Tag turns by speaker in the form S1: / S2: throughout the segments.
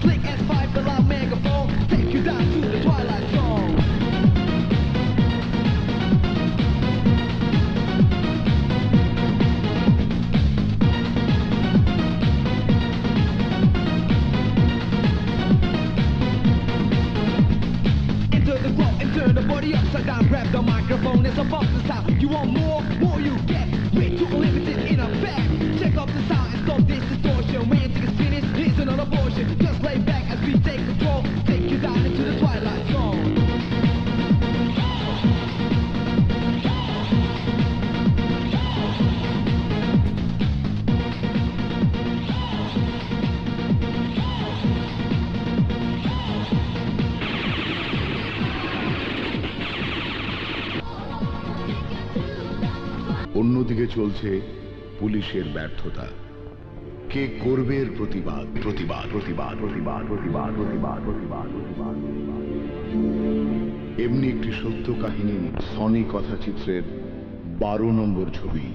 S1: Slick as five, the loud megaphone. Take you down to the twilight zone. Enter the club and turn the body upside down. Grab the microphone, it's about the sound. You want more? More you get. Way too limited in a bag. Check out the sound and stop this distortion. When it's finished, here's another portion. Just lay back as we take control. Take you down into the twilight zone.
S2: অন্যদিকে চলছে পুলিশের ব্যর্থতা। কে করবে এর প্রতিবাদ? প্রতিবাদ প্রতিবাদ প্রতিবাদ প্রতিবাদ প্রতিবাদ প্রতিবাদ প্রতিবাদ। এমনি একটি সত্য কাহিনী সনি কথাচিত্রের 12 নম্বর ছবি।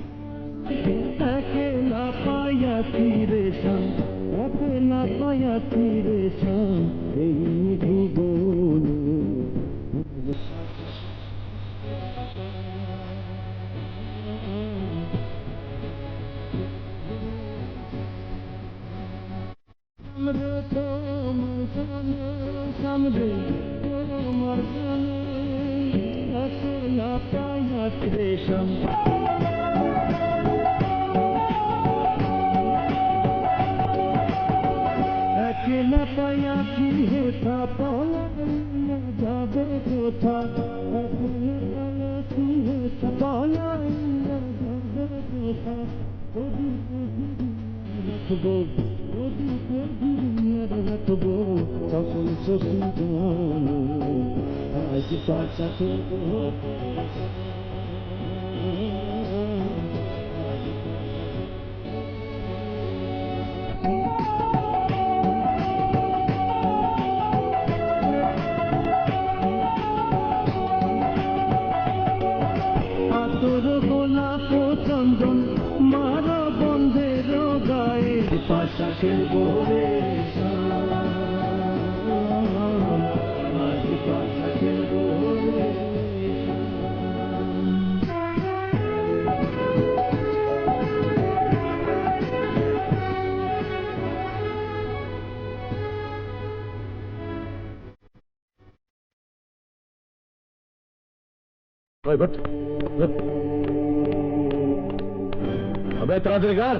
S3: अबे त्राजरेगार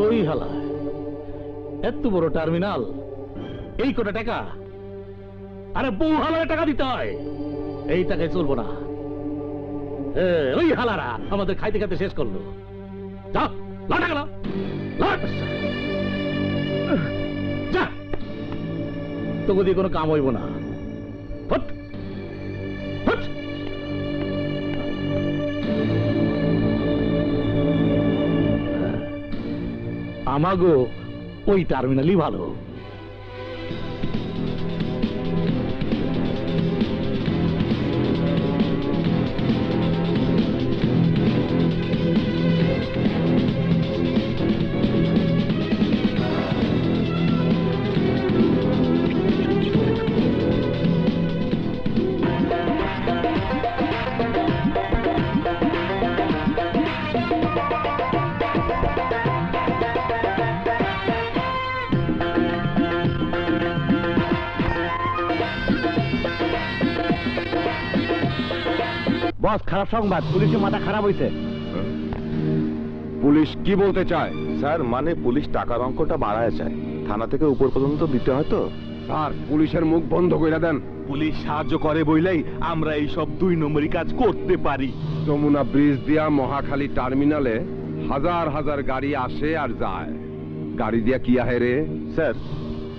S3: ওই হালা এত বড় টার্মিনাল, এই কোটা টাকা, আরে বউ হালারে টাকা দিতে হয়, এই টাকায় চলবো না। ওই হালারা আমাদের খাইতে খাইতে শেষ করলো। যা লাটা গেল যা, তোকে দিয়ে কোনো কাম হইব না। আমাগো ওই টার্মিনালই ভালো। বস, খারাপ সংবাদ, পুলিশের মাথা খারাপ হয়েছে।
S4: পুলিশ কি বলতে চায়? স্যার, মানে পুলিশ টাকার অঙ্কটা বাড়ায় চায়, থানা থেকে উপর পর্যন্ত দিতে হয় তো। স্যার, পুলিশের মুখ বন্ধ করে দেন।
S5: পুলিশ সাহায্য করে বইলেই আমরা এই সব 2 নম্বরই কাজ করতে পারি।
S4: যমুনা ব্রিজ দিয়া মহাখালী টার্মিনালে হাজার হাজার গাড়ি আসে আর যায়। গাড়ি দিয়া কি আহে রে?
S5: স্যার,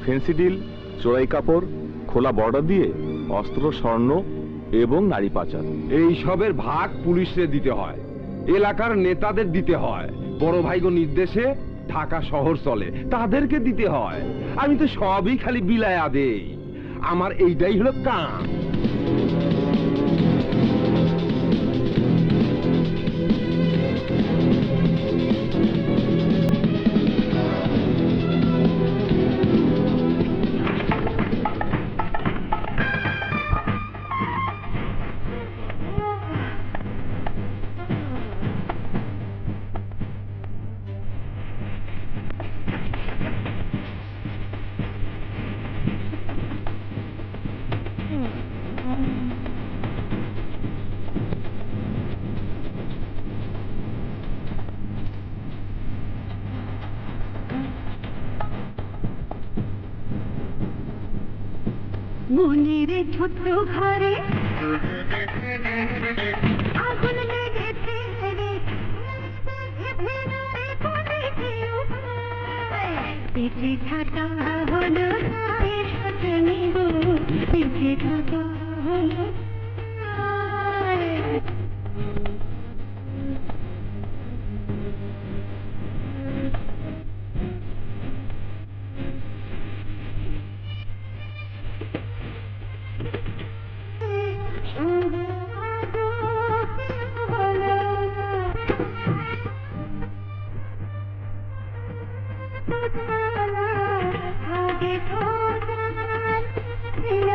S5: ফেন্সি ডিল, চোরাই কাপড়, খোলা বর্ডার দিয়ে অস্ত্র, স্বর্ণ এবং নারী পাচার,
S4: এই সবের ভাগ পুলিশে দিতে হয়, এলাকার নেতাদের দিতে হয়, বড় ভাইগো নির্দেশে ঢাকা শহর চলে, তাদেরকে দিতে হয়। আমি তো সবই খালি বিলায়া দেই, আমার এইটাই হলো কাম।
S6: মনের ছোট্ট ঘরে আগুন লেগেছে রে, ভেতরে কোণে কেউ পায়। পেটে থাকা হলো মায়ের সাথে নিব, পেটে থাকা হলো মায়ের। আগে ভোগান ছিল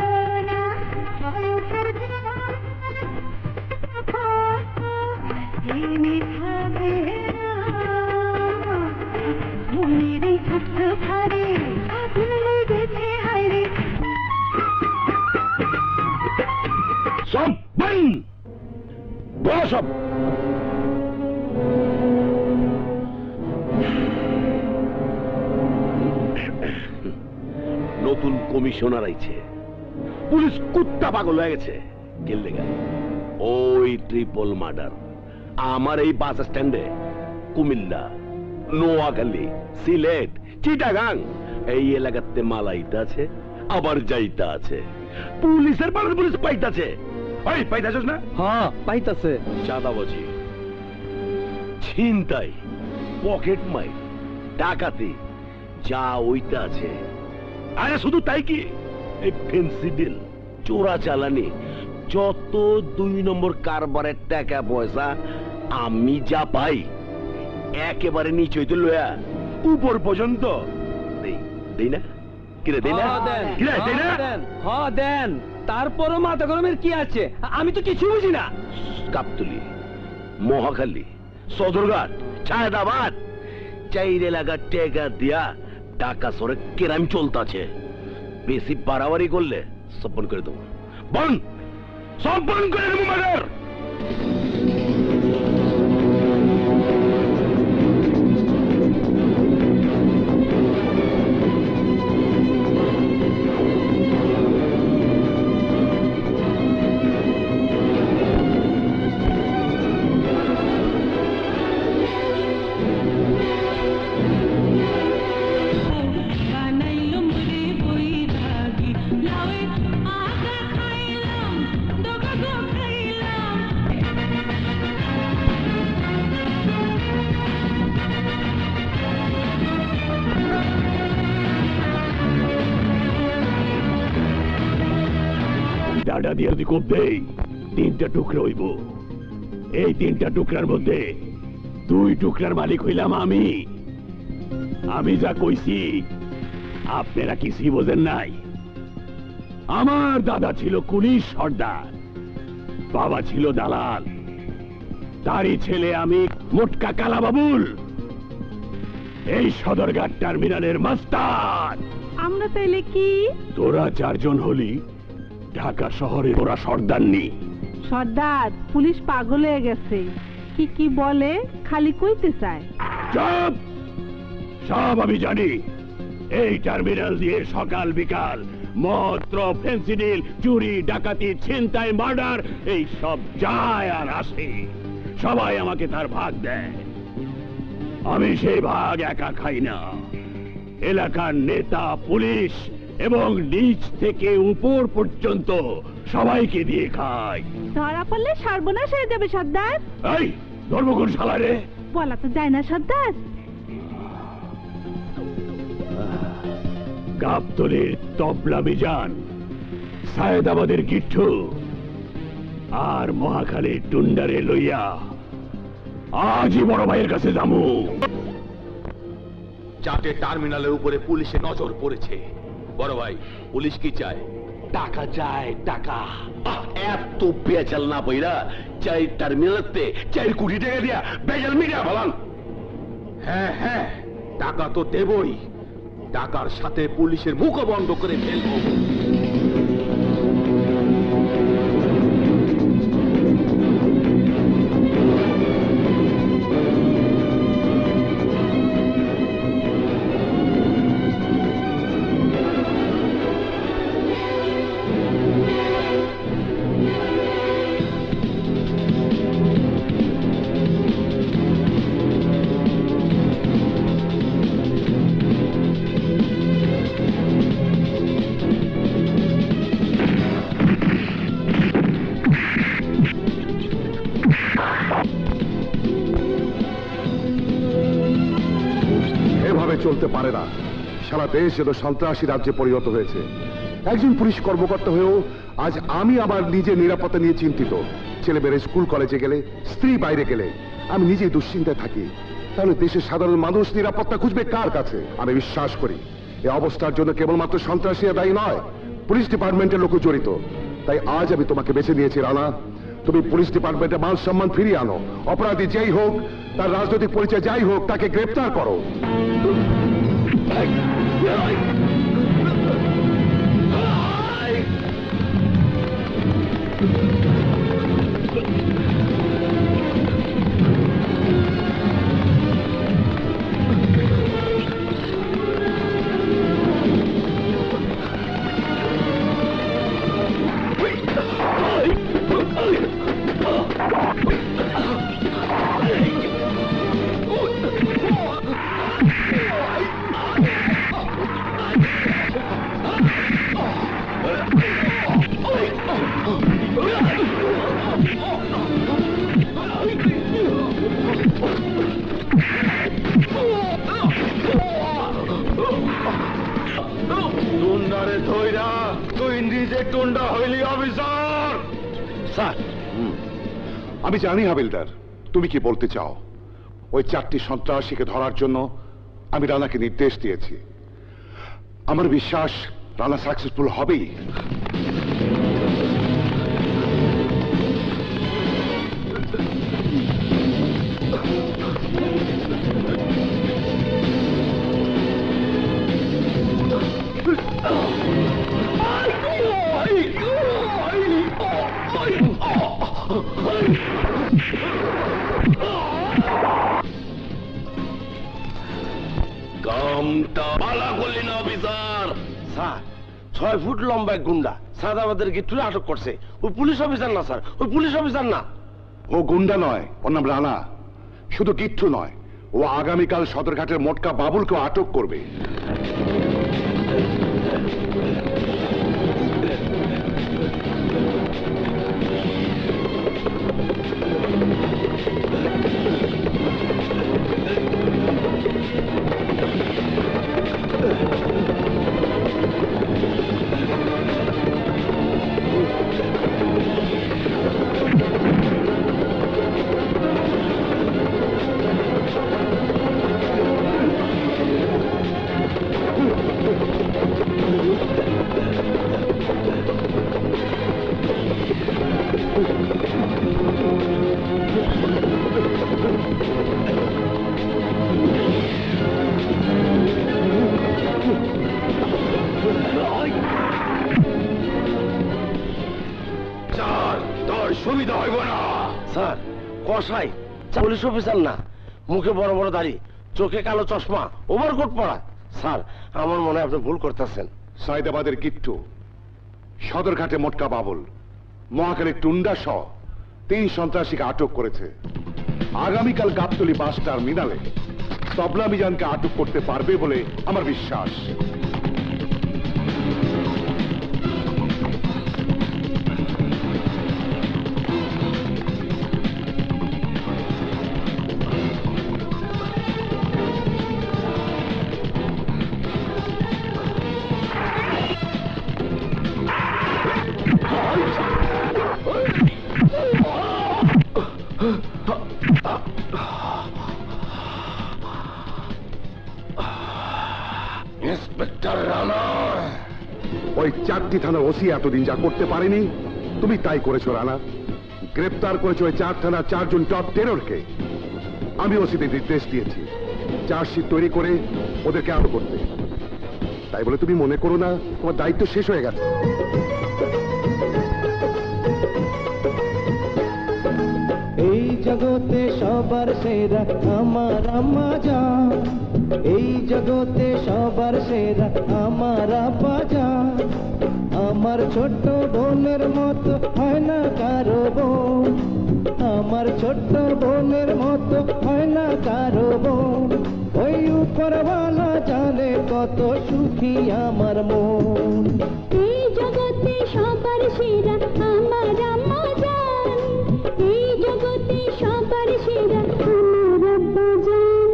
S6: না সংসার থেমে থাকে না। মনের এই ছোট্ট ঘরে আগুন লেগেছে হায়রে।
S3: সব বন্ধ, বলো সব। নতুন কমিশনার আইছে, পুলিশ কুত্তা পাগল হয়ে গেছে। গেলে গেল ওই ট্রিপল মার্ডার আমার এই বাস স্ট্যান্ডে, কুমিল্লা, নোয়াখালী, সিলেট, চিটাগাং এই এলাকাতে মালাইতে আছে, আবার যাইতা আছে। পুলিশের পালন পুলিশ পাইতাছে। ওই পাইতাছিস না?
S7: হ্যাঁ পাইতাছে।
S3: চাঁদাবাজি, ছিনতাই, পকেট মাই, ডাকাতি যা ওইটা আছে। আরে শুধু তাই কি, এই ফেন্সি ডিল, চোরা চালানি, যত 2 নম্বর কারবারের টাকা পয়সা আমি যা পাই একেবারে নিচে হইতে লয়া উপর পর্যন্ত দেই। দেই না? কিরে দেই না? কিরে দেই না?
S7: হ্যাঁ দেন, তারপরও মাথা গরমের কি আছে? আমি তো কিছু বুঝি না।
S3: গাবতলী, মহাখালী, সদরঘাট, ছায়দাবাদ, চাইর এলাকার টেকা দিয়া টাকা সরে কেরাম চলতাছে। বেশি বাড়াবাড়ি করলে সব বন্ধ করে দেবো। বন্ধ, সব বন্ধ করে দেবো মাদার।
S6: বানাইলো মরে বৈরাগী লাউয়ে আগা খাইলাম, দোগা গো খাইলাম।
S3: ডাডা দিয়ে যদি কোপ দেই 3টা টুকরো হইব। এই 3টা টুকরার মধ্যে 2 টুকরার মালিক হইলাম আমি। আমি যা কইছি আপনারা কিছুই বোঝেন নাই। আমার দাদা ছিল পুলিশ সর্দার, বাবা ছিল দালাল, তারই ছেলে আমি মোটকা কালা বাবুল, এই সদরঘাট টার্মিনালের মাস্টার।
S6: আমরা তাইলে কি
S3: তোরা 4 জন হলি ঢাকা শহরে, তোরা সর্দারনি।
S6: সর্দার? পুলিশ পাগল হয়ে গেছে, কি কি বলে খালি কইতে চায়।
S3: চুপ! সব আমি জানি। এই টার্মিনাল দিয়ে সকাল বিকাল মদ, ফেন্সিডিল, চুরি, ডাকাতি, ছিনতাই, মার্ডার এই সব যায় আর আসে। সবাই আমাকে তার ভাগ দেয়। আমি সেই ভাগ একা খাই না, এলাকার নেতা, পুলিশ এবং নিচ থেকে উপর পর্যন্ত সবাইকে দিয়ে খাই।
S6: ধরা পড়লে সর্বনাশ হয়ে যাবে সর্দার।
S3: এই ধর্মগুণ শালা রে!
S6: বলা তো যায় না সর্দার।
S3: গাবতলীর তবলা মিজান, সায়েদাবাদের গিট্টু আর মহাখালীর টুন্ডারে লইয়া আজই বড় ভাইয়ের কাছে যামু।
S8: 4টে টার্মিনালের উপরে পুলিশের নজর পড়েছে। বড় ভাই, পুলিশ কি চায়?
S3: টাকা চায়, টাকা। এত বেচাল না পইরা 4 টার্মিনালতে 4 কোটি টাকা দিয়া বেজাল মিডিয়া ভালান।
S8: হ্যাঁ হ্যাঁ, টাকা তো দেবই, টাকার সাথে পুলিশের মুখও বন্ধ করে ফেলবো।
S2: চলতে পারে না। সারা দেশ যেন সন্ত্রাসী রাজ্যে পরিণত হয়েছে। একজন পুলিশ কর্মকর্তা হয়েও আজ আমি আমার নিজের নিরাপত্তা নিয়ে চিন্তিত। ছেলেমেয়েরা স্কুল কলেজে গেলে, স্ত্রী বাইরে গেলে আমি নিজেই দুশ্চিন্তায় থাকি। তাহলে দেশের সাধারণ মানুষ নিরাপত্তা খুঁজবে কার কাছে? আমি বিশ্বাস করি এই অবস্থার জন্য কেবলমাত্র সন্ত্রাসীরা দায়ী নয়, পুলিশ ডিপার্টমেন্টের লোকও জড়িত। তাই আজ আমি তোমাকে বেছে নিয়েছি রানা। তুমি পুলিশ ডিপার্টমেন্টের মান সম্মান ফিরিয়ে আনো। অপরাধী যেই হোক, তার রাজনৈতিক পরিচয় যাই হোক, তাকে গ্রেপ্তার করো।
S8: টুন্ডারে ধইরা তুই নিজে টুন্ডা হইলি অফিসার।
S2: স্যার, আমি জানি হাবিলদার তুমি কি বলতে চাও। ওই 4টি সন্ত্রাসীকে ধরার জন্য আমি রানাকে নির্দেশ দিয়েছি। আমার বিশ্বাস রানা সাকসেসফুল হবেই।
S8: কামটা ভালো করলি না অফিসার।
S3: স্যার 6 ফুট লম্বা এক গুন্ডা সাদাবাদের গেটুরে আটক করছে। ওই পুলিশ অফিসার না স্যার, ওই পুলিশ অফিসার না।
S2: ও গুন্ডা নয়, ওর নাম রানা। শুধু কিচ্ছু নয়, ও আগামীকাল সদরঘাটের মোটকা বাবুলকে আটক করবে।
S8: সুবিধা হইব না
S3: স্যার। কসাই পুলিশ অফিসার না, মুখে বড় বড় দাড়ি, চোখে কালো চশমা, ওভারকোট পরা। স্যার আমার মনে হয় আপনি ভুল করতেছেন।
S2: সাইদাবাদের কিট্টু, সদরঘাটে মোটকা বাবুল, মহাকালের টুন্ডা সহ 3 সন্ত্রাসীকে আটক করেছে। আগামীকাল গাবতলী বাস টার্মিনালে তবলা মিজানকে আটক করতে পারবে বলে আমার বিশ্বাস।
S8: ইন্সপেক্টর রানা,
S2: ওই 4টি থানার ওসি এতদিন যা করতে পারেনি তুমি তাই করেছো রানা। গ্রেপ্তার করেছো ওই 4 থানার 4 জন টপ টেররকে। আমি ওসিদের নির্দেশ দিয়েছি চার্জশিট তৈরি করে ওদেরকে আটক করতে। তাই বলে তুমি মনে করো না তোমার দায়িত্ব শেষ হয়ে গেছে।
S1: এই জগতে সবার সেরা আমার আম্মা জান, এই জগতে সবার সেরা আমার আব্বা জান। আমার ছোট্ট বোনের মতো হয় না কারো বোন, আমার ছোট্ট বোনের মতো হয় না কারো বোন। ওই উপরওয়ালা জানে কত সুখী আমার মন।
S9: এই জগতে সবার সেরা আমার আম্মা জান, এই জগতে সবার সেরা আমার আব্বা জান।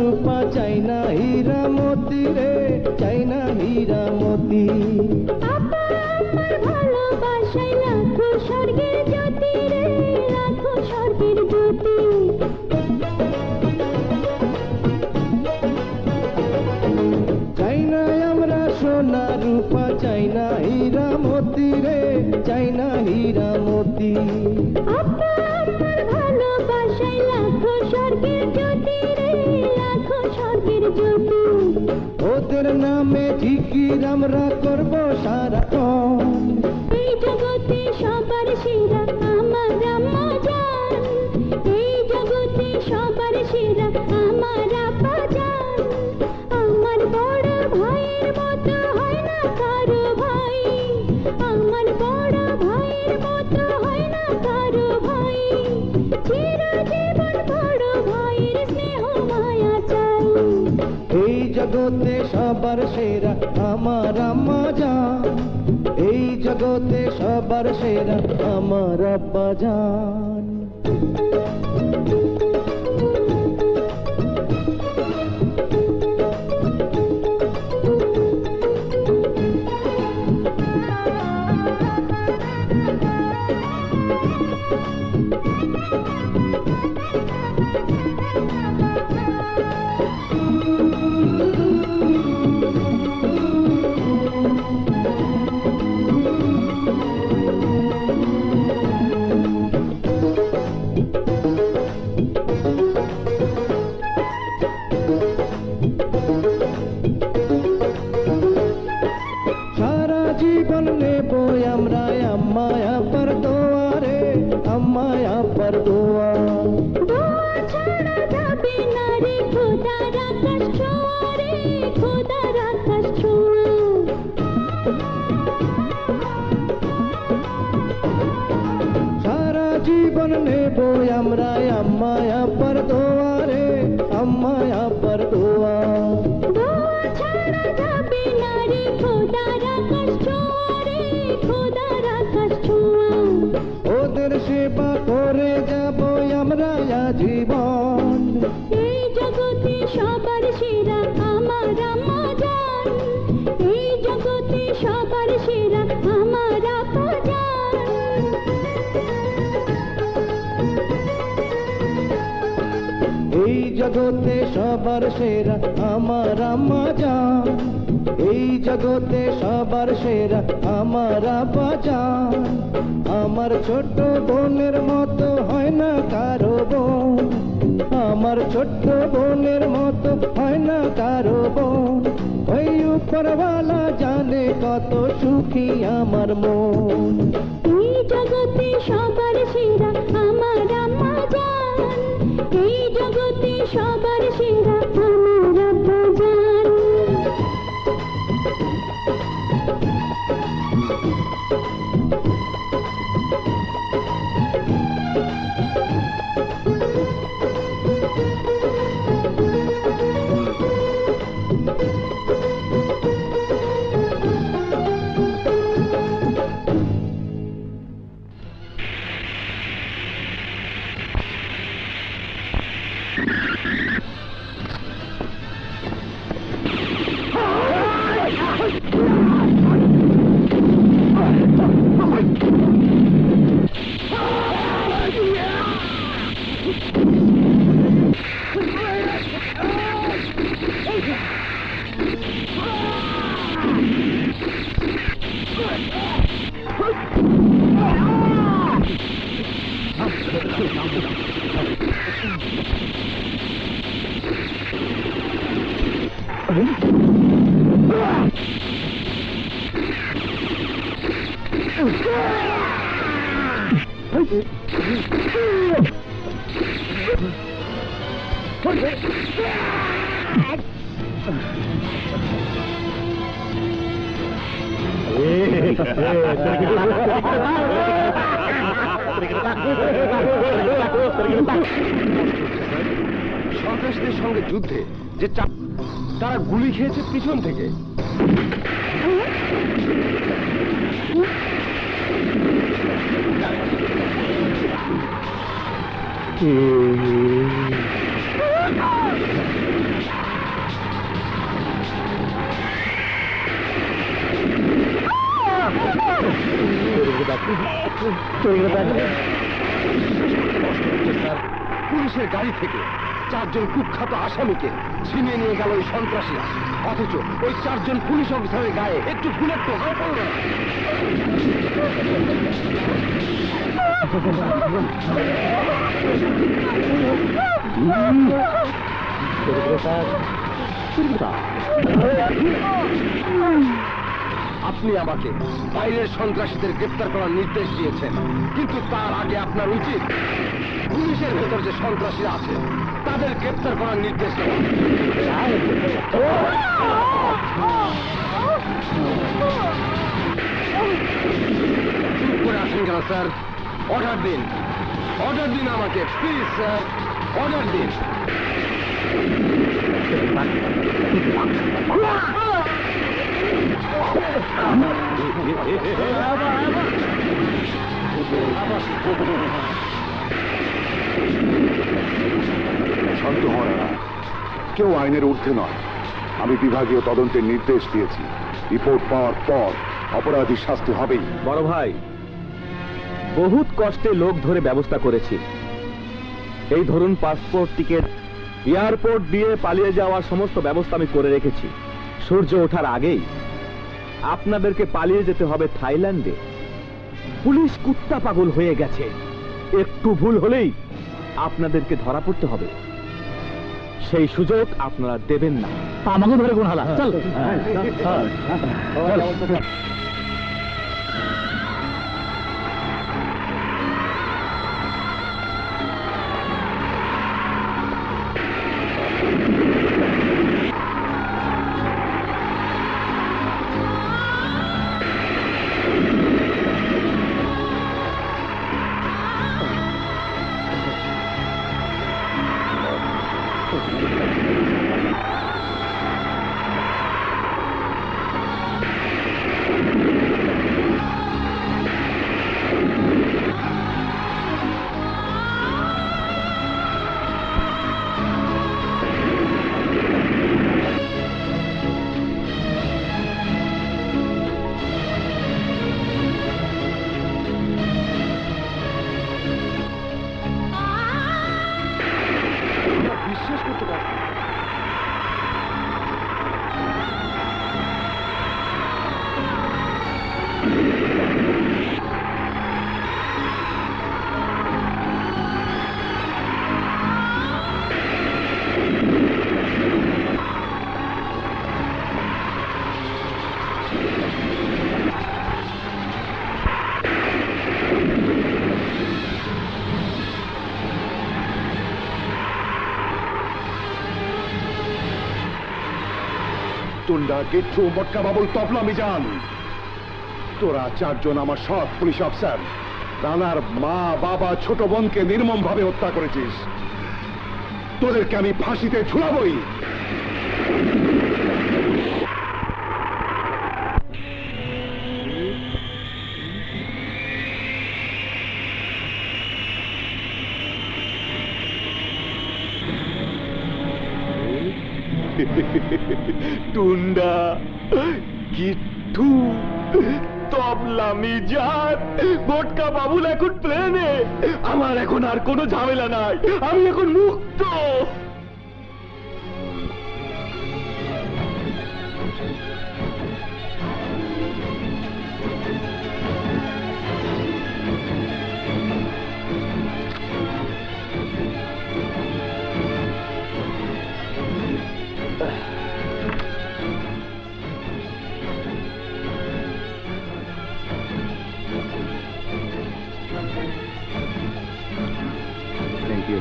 S1: রূপা চাই না হীরা মতি রে, চাই না হীরা মতি।
S9: আপা আমার ভালোবাসায় লাখো স্বর্গের জ্যোতি রে, লাখো স্বর্গের জ্যোতি।
S1: চাই না আমরা সোনা রূপা, চাই না হীরা মতি রে, চাই না হীরা মতি।
S9: আপা আমার ভালোবাসায় লাখো স্বর্গের জ্যোতি রে, লাখো স্বর্গের জ্যোতি।
S1: ওদের নামে জিকির আমরা করব সারাক্ষণ।
S9: এই জগতে সবার সেরা আমার আম্মা জান, এই জগতে সবার সেরা আমার আপা জান। আমার বড় ভাইয়ের মতো হয় না কারো ভাই, আমার বড় ভাইয়ের মতো হয় না কারো ভাই। চিরজীবন বড় ভাইয়ের স্নেহ মায়া চাই।
S1: এই জগতে সবার সেরা আমার আম্মা জান, এই জগতে সবার সেরা আমার আব্বা জান। সারা জীবন নেব আমরা আম্মা আব্বার দোয়ারে, আম্মা আব্বার দোয়া।
S9: দোয়া ছাড়া যাবে না রে খোদার আকাশ ছোঁয়া রে, খোদার আকাশ ছোঁয়া।
S1: সারা জীবন নেব আমরা আম্মা আব্বার দোয়ারে, আম্মা আব্বার দোয়া।
S9: দোয়া ছাড়া যাবে না রে খোদার আকাশ ছোঁয়া রে, খোদার আকাশ ছোঁয়া।
S1: ওদের সেবা করে যাব আমরা আজীবন।
S9: এই জগতে সবার সেরা আমার আম্মা জান, এই জগতে সবার সেরা আমার আপা জান।
S1: এই জগতে সবার সেরা আমার আম্মা জান, এই জগতে সবার সেরা আমার আব্বা জান। আমার ছোট্ট বোনের মতো হয় না কারো বোন, আমার ছোট্ট বোনের মতো হয় না কারো বোন। ওই উপরওয়ালা জানে কত সুখী আমার মন।
S9: এই জগতে সবার সেরা আমার আম্মা জান, এই জগতে সবার সেরা আমার আব্বা জান।
S4: সন্ত্রাসীদের সঙ্গে যুদ্ধে যে তারা গুলি খেয়েছে পিছন থেকে।
S2: পুলিশের গাড়ি থেকে 4 জন কুখ্যাত আসামিকে ছিনিয়ে নিয়ে গেল ওই সন্ত্রাসীরা, অথচ ওই 4 জন পুলিশ অফিসারের গায়ে একটু বুলেট টোকাও পড়ল না। আপনি আমাকে বাইরের সন্ত্রাসীদের গ্রেপ্তার করার নির্দেশ দিয়েছেন, কিন্তু তার আগে আপনার উচিত পুলিশের ভেতর যে সন্ত্রাসীরা আছে তাদের গ্রেপ্তার করার নির্দেশ দেওয়া। চুপ করে আছেন কেন স্যার? অর্ডার দিন, অর্ডার দিন আমাকে, প্লিজ স্যার, অর্ডার দিন। শান্ত হন না, কেউ আইনের ঊর্ধ্বে নয়। আমি বিভাগীয় তদন্তের নির্দেশ দিয়েছি, রিপোর্ট পাওয়ার পর অপরাধীর শাস্তি হবেই।
S5: বড় ভাই, বহুত কষ্টে লোক ধরে ব্যবস্থা করেছি। এই ধরুন পাসপোর্ট, টিকিট, এয়ারপোর্ট দিয়ে পালিয়ে যাওয়ার সমস্ত ব্যবস্থা আমি করে রেখেছি। সূর্য ওঠার আগেই আপনাদেরকে পালিয়ে যেতে হবে থাইল্যান্ডে। পুলিশ কুত্তা পাগল হয়ে গেছে, একটু ভুল হলেই আপনাদেরকে ধরা পড়তে হবে। সেই সুযোগ আপনারা দেবেন না।
S3: আমাকে ধরে কোন হালা চল।
S2: বিশ্বাস করতে পারছি না। টুন্ডা, গেট্টু, মটকা বাবুল, তবলা, মিজান, তোরা 4 জন আমার সৎ পুলিশ অফিসার রানার মা, বাবা, ছোট বোনকে নির্মম ভাবে হত্যা করেছিস। তোদেরকে আমি ফাঁসিতে ঝুলাবই।
S5: টুন্ডা, গিট্টু, তবলা, মিজান, মটকা বাবুল এখন প্লেনে। আমার এখন আর কোনো ঝামেলা নাই, আমি এখন মুক্ত। Thank you.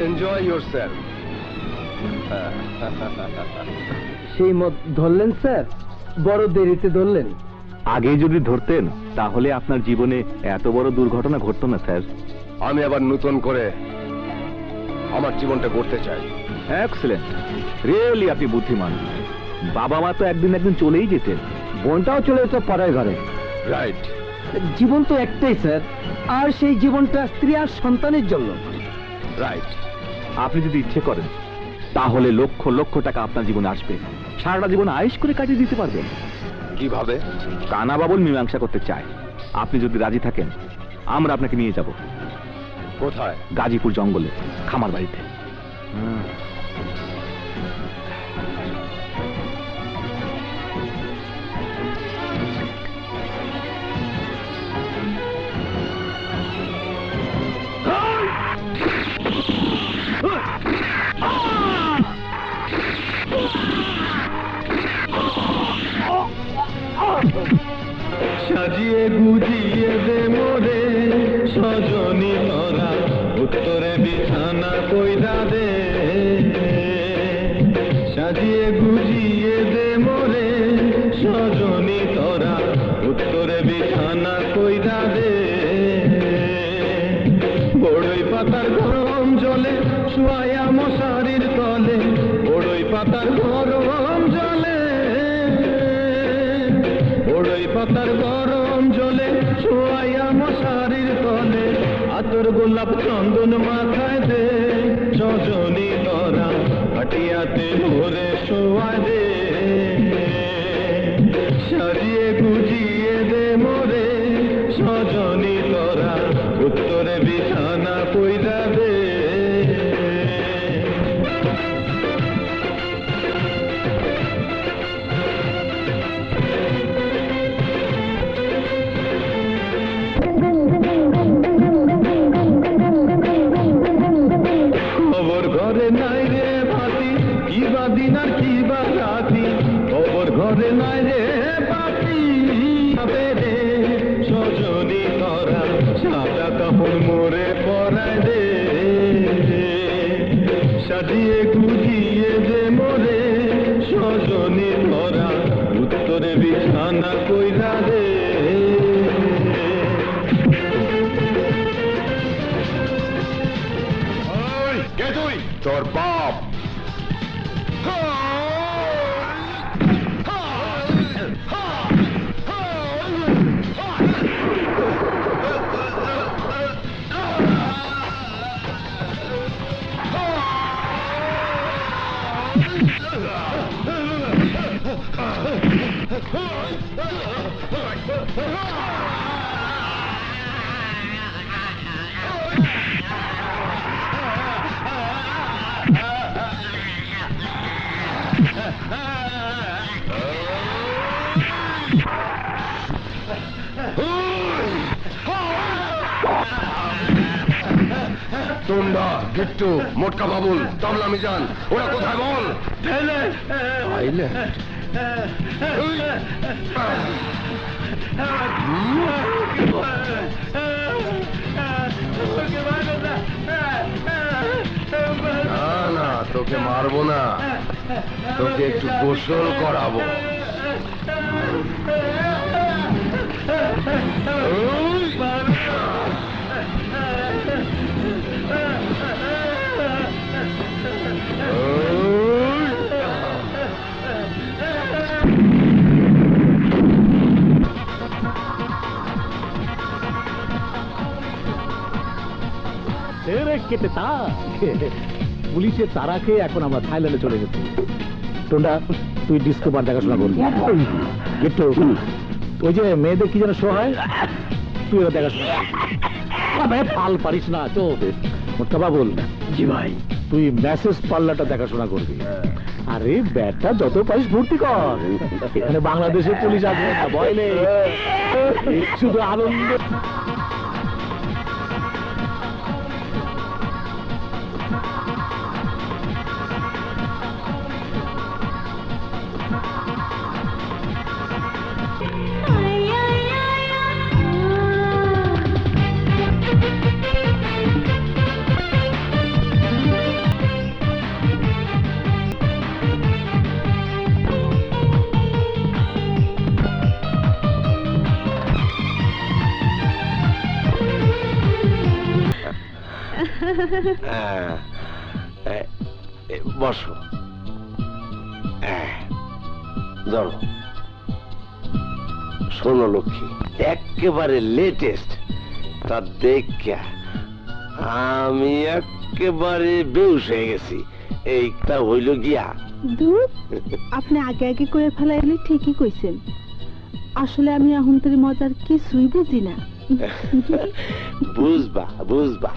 S2: Enjoy yourself.
S7: সেই মত ধরলেন স্যার, বড় দেরিতে ধরলেন।
S5: আগে যদি ধরতেন তাহলে আপনার জীবনে এত বড় দুর্ঘটনা ঘটতো না স্যার।
S2: আমি আবার নতুন করে আমার জীবনটা গড়তে চাই।
S5: এক্সেলেন্ট, রিয়েলি আপনি বুদ্ধিমান। বাবা মা তো একদিন চলেই যেতেন,
S7: বোনটাও চলে যেত পরের ঘরে।
S2: রাইট।
S7: জীবন তো একটাই স্যার, আর সেই জীবনটা স্ত্রী আর সন্তানের জন্য।
S2: রাইট।
S5: আপনি যদি ইচ্ছে করেন তাহলে লক্ষ লক্ষ টাকা আপনার জীবনে আসবে, সারাটা জীবন আয়েশ করে কাটিয়ে দিতে পারবেন।
S4: কিভাবে?
S5: কানা বাবুল মীমাংসা করতে চায়। আপনি যদি রাজি থাকেন আমরা আপনাকে নিয়ে যাব।
S4: কোথায়?
S5: গাজীপুর জঙ্গলে খামার বাড়িতে।
S1: সাজিয়ে গুজিয়ে দে মোরে সজনী তোরা উত্তরে বিছানা কইরা দে সাজিয়ে গুজিয়ে দে মোরে সজনী তোরা উত্তরে বিছানা কইরা দে বড়ই পাতার গরম জলে শুয়ায়া মশারির তলে বড়ই পাতার গরম জলে বড়ই পাতার গরম জলে শুয়াইয়া মশারির তলে আতর গোলাপ চন্দন মাথায় দে সজনী তোরা হাটিয়াতে ভরে শোয়া দে সাজিয়ে গুজিয়ে দে মোরে সজনী তোরা উত্তরে বিছানা কইরা দে খবর ঘরে নাই রে বাতি কিবা দিন আর কিবা রাতি খবর ঘরে নাই রে বাতি রে সজনী তোরা সাদা কাপড় মোরে পরায় দে সাজিয়ে গুজিয়ে দে মোরে সজনী তোরা উত্তরে বিছানা কইরা দে
S2: কে তুই? তোর বাপ। টুন্ডা, গিট্টু, মোটকা বাবুল, তবলা মিজান, ওরা কোথায় বল? না না, তোকে মারবো না, তোকে একটু গোসল করাবো।
S3: কেটে তা পুলিশের তারা খেয়ে এখন আমরা থাইল্যান্ডে চলে গেছি। টোন্ডা, তুই ডিস্কো বার দেখাশোনা করবি। গিট্টু, ওই যে মেয়েদের কি যেন শো হয়, তুই ওরা দেখাশোনা করবি। ফাল পারিস না তো। মোটকা বাবুল, জি ভাই, তুই মেসেজ পাল্লাটা দেখাশোনা করবি। আরে ব্যাটটা যত পারিস ভর্তি কর, এখানে বাংলাদেশের পুলিশ আসবে না, ভয় নেই, শুধু আনন্দ।
S2: বসো, ধরো। শোনো লক্ষ্মী, একেবারে লেটেস্ট তা দেখিয়া আমি একেবারে বেউস হয়ে গেছি। এইটা হইল গিয়া
S6: দূর, আপনি আগে আগে করে ফেলাইলে ঠিকই কইছেন। আসলে আমি এখন তোর মজার কিছুই বুঝি না।
S10: বুঝবা বুঝবা,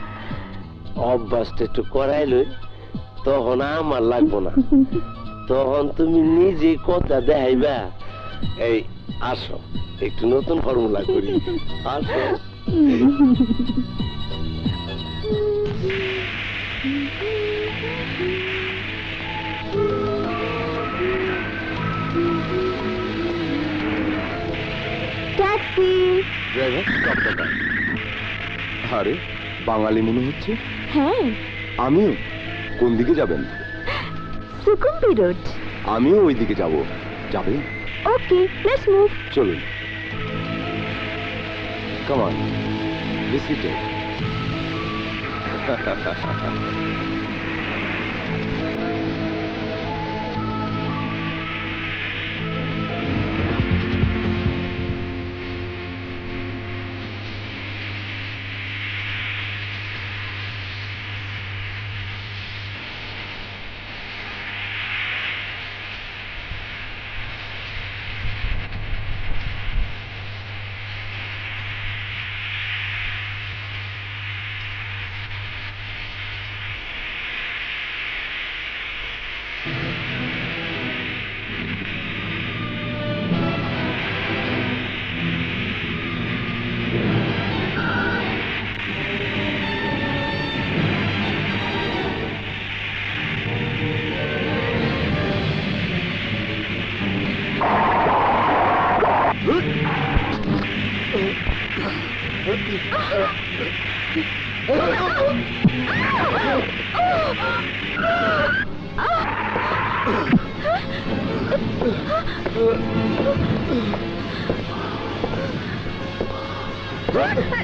S10: অভ্যাসটা একটু করাইলে তখন আমার লাগবো না, তখন তুমি নিজে কথা দেখাইবা। এই আসো একটু নতুন ফর্মুলা করি, আসো।
S9: Taxi.
S5: Driver stop the car. আরে বাঙালি মনে হচ্ছে।
S9: হ্যাঁ,
S5: আমিও। কোন দিকে যাবেন?
S9: Sukhumvit road.
S5: আমিও ওই দিকে যাব। যাবেন?
S9: Okay, let's move.
S5: চলুন। Come on, this is it.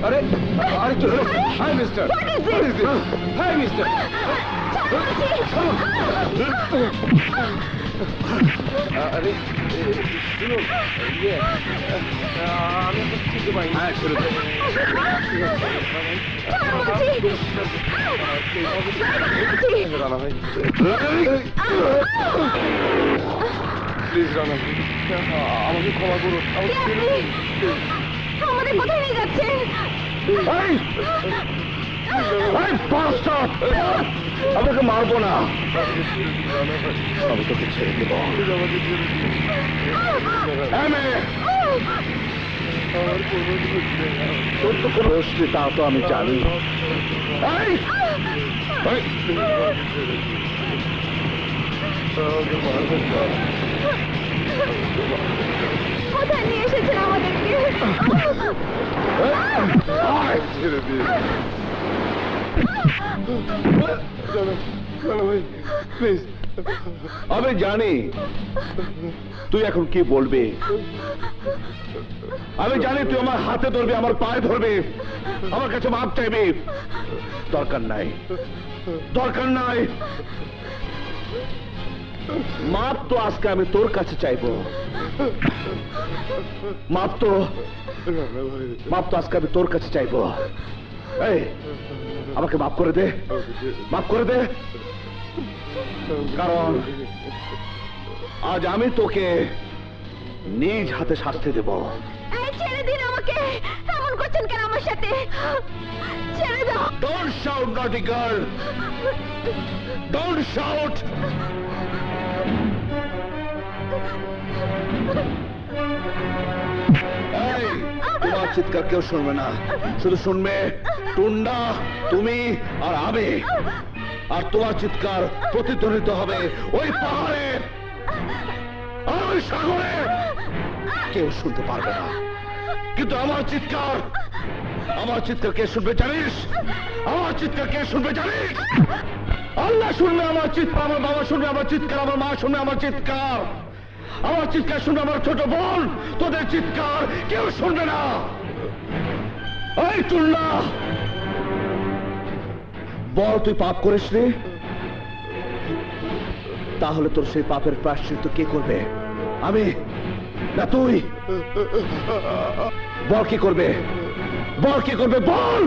S4: আরে আরে কি হলো? Hi mister, what is this? Hi mister, আরে শুনুন, আমি তো চিনতে পারি। হ্যাঁ শুনুন, রানা ভাই, প্লিজ রানা ভাই, আমাকে ক্ষমা করুন, আমাকে ছেড়ে দিন।
S9: আমাদের কোথায় নিয়ে যাচ্ছে?
S5: আমাকে মারবো না, আমি তোকে ছেড়ে দেবো। তোর তো কোনো দোষ নেই, তা তো আমি জানি।
S9: কোথায় নিয়ে এসেছেন আমাদেরকে?
S4: ছেড়ে দিন রানা ভাই, প্লিজ।
S5: আমি জানি তুই এখন কি বলবি। আমি জানি তুই আমার হাতে ধরবি, আমার পায়ে ধরবি, আমার কাছে মাপ চাইবি। দরকার নাই, দরকার নাই। মাপ তো আজকে আমি তোর কাছে চাইবো। মাপ তো আজকে আমি তোর কাছে চাইবো। এই আমাকে মাফ করে দে, মাফ করে দে, কারণ আজ আমি তোকে নিজ হাতে শাস্তি দেব।
S9: এই ছেড়ে দিন আমাকে, এমন করছেন কেন আমার সাথে? ছেড়ে দাও।
S5: Don't shout, naughty girl! Don't shout! এই তোমার চিৎকার কেউ শুনবে না, শুধু শুনবে টুন্ডা, তুমি আর আমি। আর তোমার চিৎকার প্রতিধ্বনিত হবে ওই পাহাড়ে আর ওই সাগরে। কেউ শুনতে পারবে না, কিন্তু আমার চিৎকার কে শুনবে জানিস? আমার চিৎকার কে শুনবে জানিস? আল্লাহ শুনবে আমার চিৎকার, আমার বাবা শুনবে আমার চিৎকার, আমার মা শুনবে আমার চিৎকার, আমার চিৎকার শুনবে আমার ছোট বোন। তোদের চিৎকার কেউ শুনবে না। এই টুন্ডা, বল তুই পাপ করিস নি? তাহলে তোর সেই পাপের প্রায়শ্চিত্ত কে করবে? আমি না তুই? বল কি করবে, বল কি করবে, বল।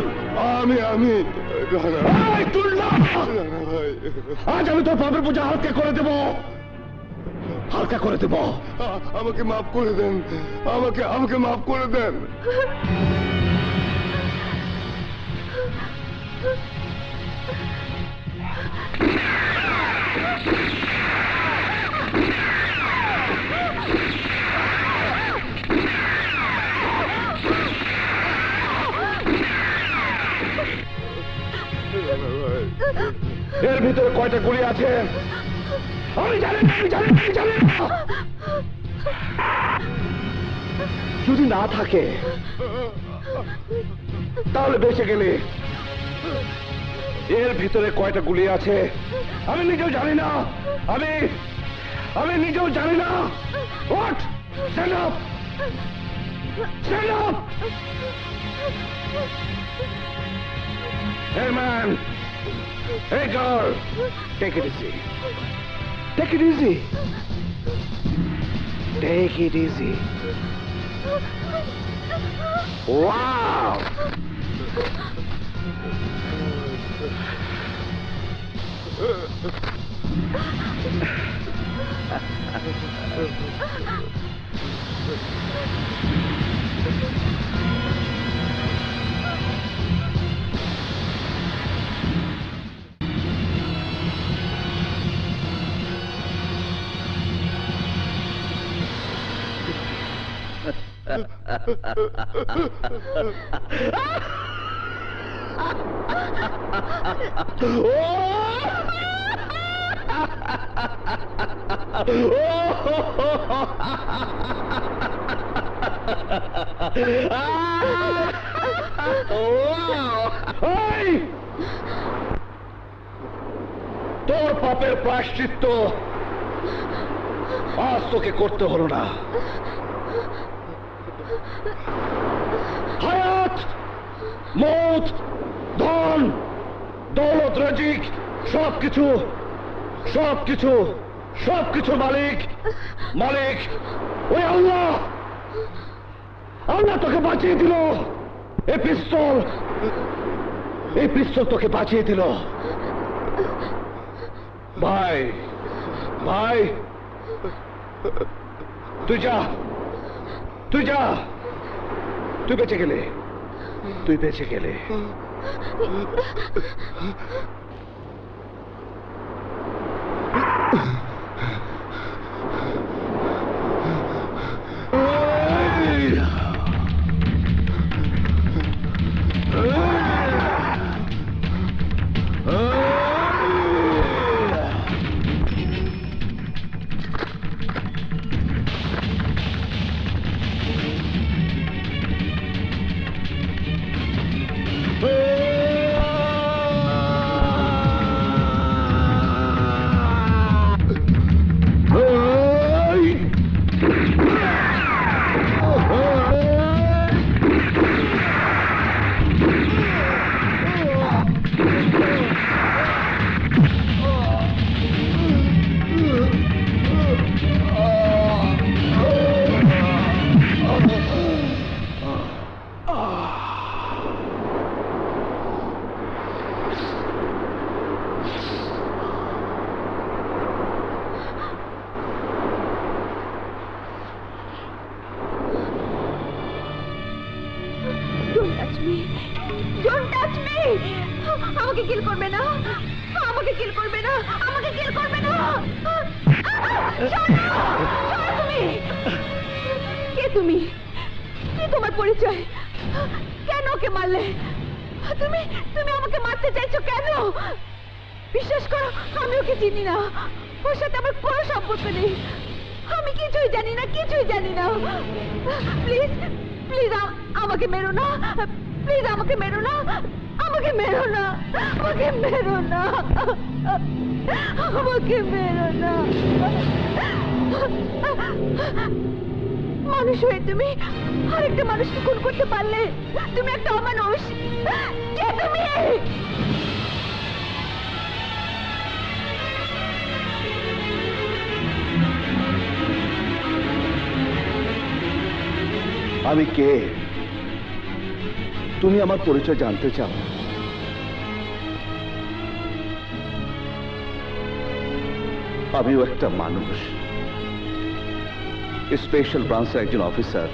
S4: আমি
S5: এই টুন্ডা, আজ আমি তোর পাপের বোঝা হালকা করে দেব।
S8: হালকা করে দেব।
S2: আমাকে মাফ করে দেন, আমাকে মাফ করে দেন।
S8: এর ভিতরে কয়টা গুলি আছে আমি জানি না, আমি জানি না। যদি না থাকে তাহলে বেঁচে গেলে। এর ভিতরে কয়টা গুলি আছে আমি নিজেও জানি না, আমি নিজেও জানি না। What? Stand up! Stand up! Hey man! Hey girl! Take it easy. Take it easy. Take it easy. Wow! তোর পাপের প্রায়শ্চিত্ত আজ তোকে করতে হলো না। হায়াত, মৌত, ধন, দৌলত, রিজিক, সবকিছু মালিক ওই আল্লাহ। আল্লাহ তোকে বাঁচিয়ে দিল। এই পিস্তল তোকে বাঁচিয়ে দিল। ভাই তুই যা, তুই বেঁচে গেলে।
S9: আমাকে কিল করবে না, তুমি কি তোমার পরিচয়? কেন ওকে মারলে? তুমি আমাকে মারতে চাইছো কেন? বিশ্বাস করো, আমি ওকে চিনি না, ওর সাথে আমার কোনো সম্পর্ক নেই। আমি কিছুই জানি না। প্লিজ আমাকে মেরো না, আমাকে মেরো না। মানুষ হয়ে তুমি আরেকটা মানুষকে খুন করতে পারলে? তুমি একটা অমানুষ। কে তুমি?
S8: আমি কে? তুমি আমার পরিচয় জানতে চাও? আমিও একটা মানুষ,
S2: স্পেশাল ব্রাঞ্চের একজন অফিসার,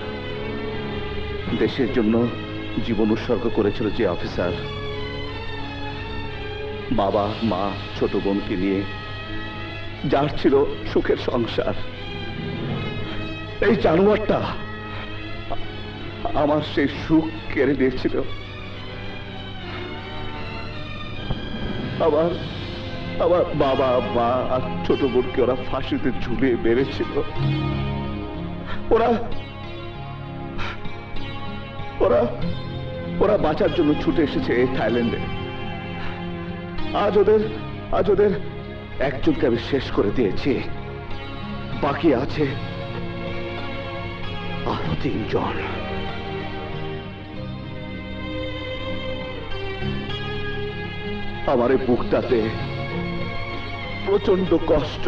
S2: দেশের জন্য জীবন উৎসর্গ করেছিল যে অফিসার, বাবা মা ছোট বোনকে নিয়ে যার ছিল সুখের সংসার, এই জানোয়ারটা আমার সেই সুখ কেড়ে নিয়েছিল। আমার আমার বাবা মা আর ছোট বোনকে ওরা ফাঁসিতে ঝুলিয়ে মেরেছিল। ওরা ওরা ওরা বাঁচার জন্য ছুটে এসেছে এই থাইল্যান্ডে। আজ ওদের একজনকে আমি শেষ করে দিয়েছি, বাকি আছে আরো 3 জন। আমার এই বুকটাতে প্রচন্ড কষ্ট,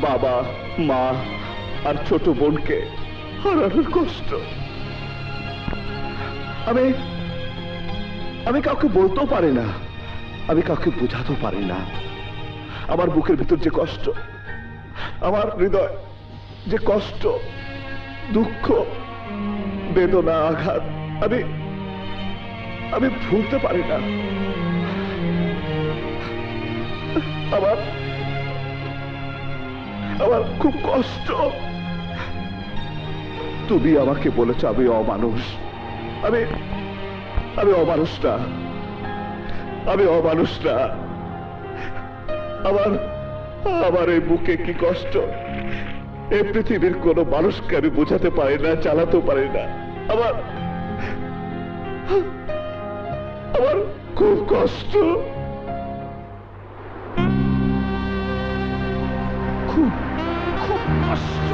S2: বাবা মা আর ছোট বোনকে হারানোর কষ্ট। আমি কাউকে বলতেও পারি না, আমি কাউকে বোঝাতেও পারি না। আমার বুকের ভিতর যে কষ্ট, আমার হৃদয় যে কষ্ট, দুঃখ, বেদনা, আঘাত, আমি ভুলতে পারি না। আমার খুব কষ্ট। তুমি আমাকে বলেছ আমি অমানুষ। আমি অমানুষ না, আমি অমানুষ না। আমার এই বুকে কি কষ্ট, এই পৃথিবীর কোন মানুষকে আমি বোঝাতে পারি না, চালাতেও পারি না। আমার খুব কষ্ট,
S7: খুব খুব কষ্ট,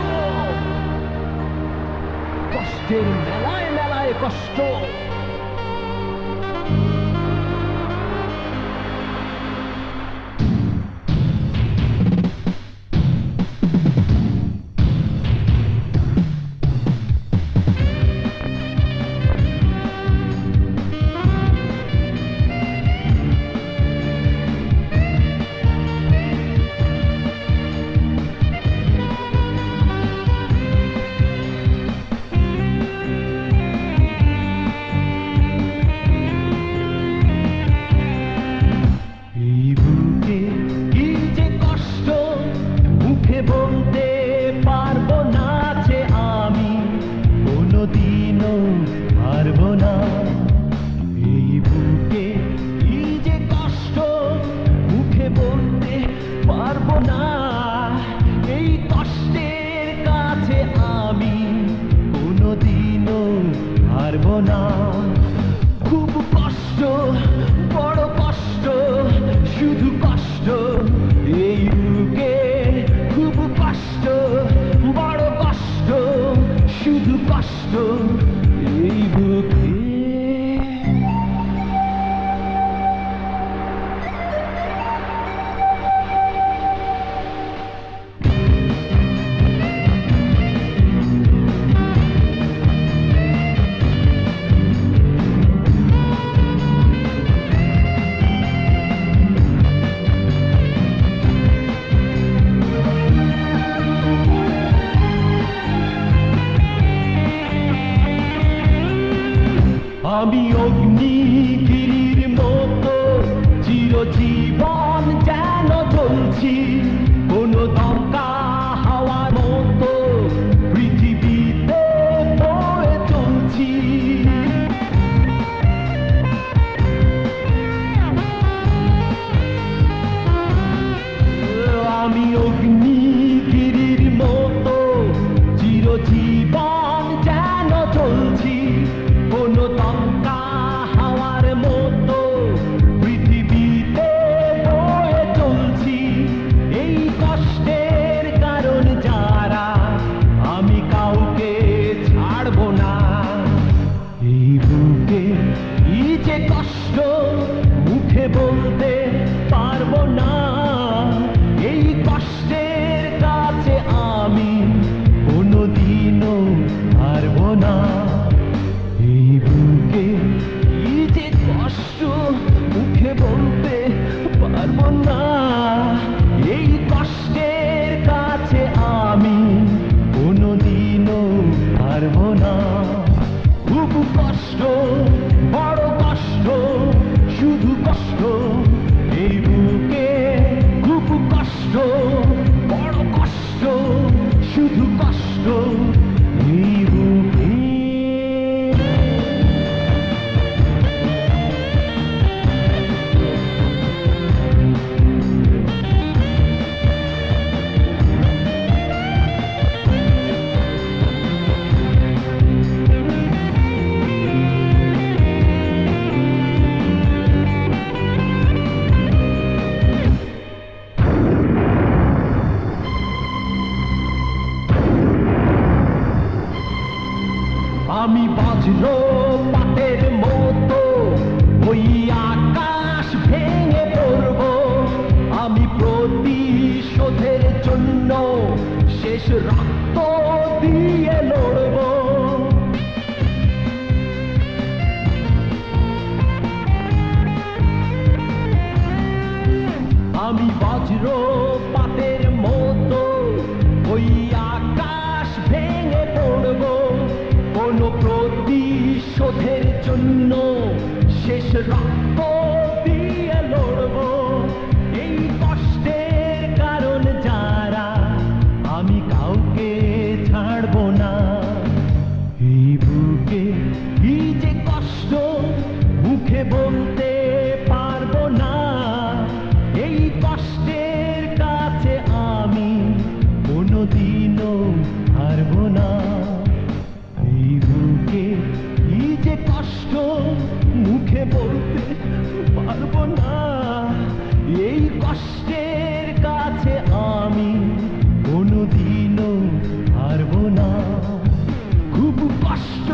S7: কষ্টের মেলায় মেলায় কষ্ট। খুব কষ্ট, বড় কষ্ট, শুধু কষ্ট এই বুকে। খুব কষ্ট, বড় কষ্ট, শুধু কষ্ট এই বুকে। আমি অগ্নিগিরির মতো চিরজীবন যেন চলছি, কোনো দমকা হাওয়ার মতো পৃথিবীতে বয়ে চলছি। আমি অগ্নিগিরির মতো চিরজীবন যেন চলছি, কোনো দমকা হাওয়ার মতো পৃথিবীতে বয়ে চলছি। এই কষ্টের কারণ যারা, আমি কাউকে ছাড়ব না। এই বুকে কি যে কষ্ট, মুখে বলতে পারবো না। এই কষ্টের কাছে আমি কোনোদিনও হারবো না। এই বুকে কি যে কষ্ট, মুখে বলতে পারবো না। এই কষ্টের কাছে আমি
S1: কষ্ট, বড় কষ্ট, শুধু কষ্ট, এই বুকে খুব কষ্ট, বড় কষ্ট, শুধু কষ্ট, এই বুকে। আমি বাজলো পাতের মতো ওই আকাশ ভেঙে পড়ব, আমি প্রতিশোধের জন্য শেষ রক্ত দিয়ে লড়ব। আমি বাজলো পাতের মতো ওই আকাশ ভেঙে পড়ব, কোন প্রতিশোধের জন্য শেষ রক্ত দিয়ে লড়ব। এই কষ্টের কারণ যারা, আমি কাউকে ছাড়ব না। এই বুকে কি যে কষ্ট, মুখে বলতে পারবো না। এই কষ্টের কাছে আমি কোনোদিনও হারবো না। এই বুকে কি যে কষ্ট, মুখে বলতে পারবো না। এই কষ্টের কাছে আমি কোনোদিনও হারবো না। খুব কষ্ট,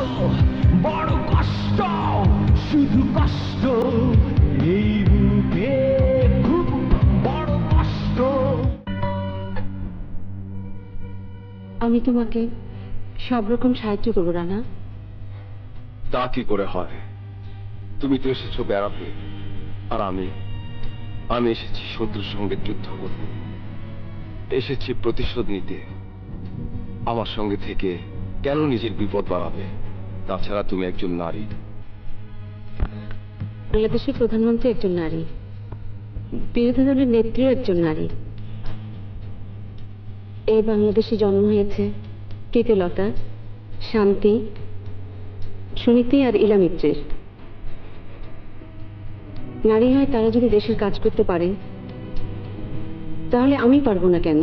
S1: বড় কষ্ট, শুধু কষ্ট, এই বুকে খুব বড় কষ্ট।
S11: আমি তোমাকে সব রকম সাহায্য করবো রানা।
S5: তা কি করে হয়? তুমি তো এসেছো বেড়াতে, আর আমি এসেছি শত্রুর সঙ্গে যুদ্ধ করতে, এসেছি প্রতিশোধ নিতে। আমার সঙ্গে থেকে কেন নিজের বিপদ বাড়াবে? তাছাড়া তুমি একজন নারী।
S11: বাংলাদেশের প্রধানমন্ত্রী একজন নারী, বিরোধী দলের নেত্রীও একজন নারী। এই বাংলাদেশে জন্ম হয়েছে প্রীতিলতা, শান্তি, সুনীতি আর ইলা মিত্রের। নারী হয় তারা যদি দেশের কাজ করতে পারে, তাহলে আমি পারবো না কেন?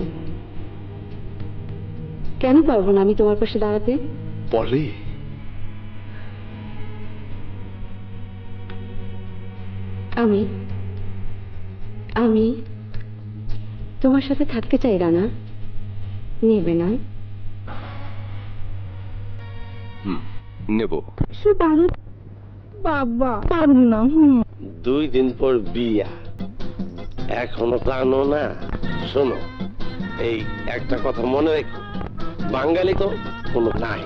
S11: কেন পারবো না আমি তোমার পাশে দাঁড়াতে?
S5: পলি,
S11: আমি আমি তোমার সাথে থাকতে চাই রানা। নেবে না?
S5: নেব।
S6: সে পারো বাবা, পারবো না।
S10: 2 দিন পর বিয়া, এখনো তো আনো না। শোনো, এই একটা কথা মনে রেখো, বাঙালি তো কোনো নাই।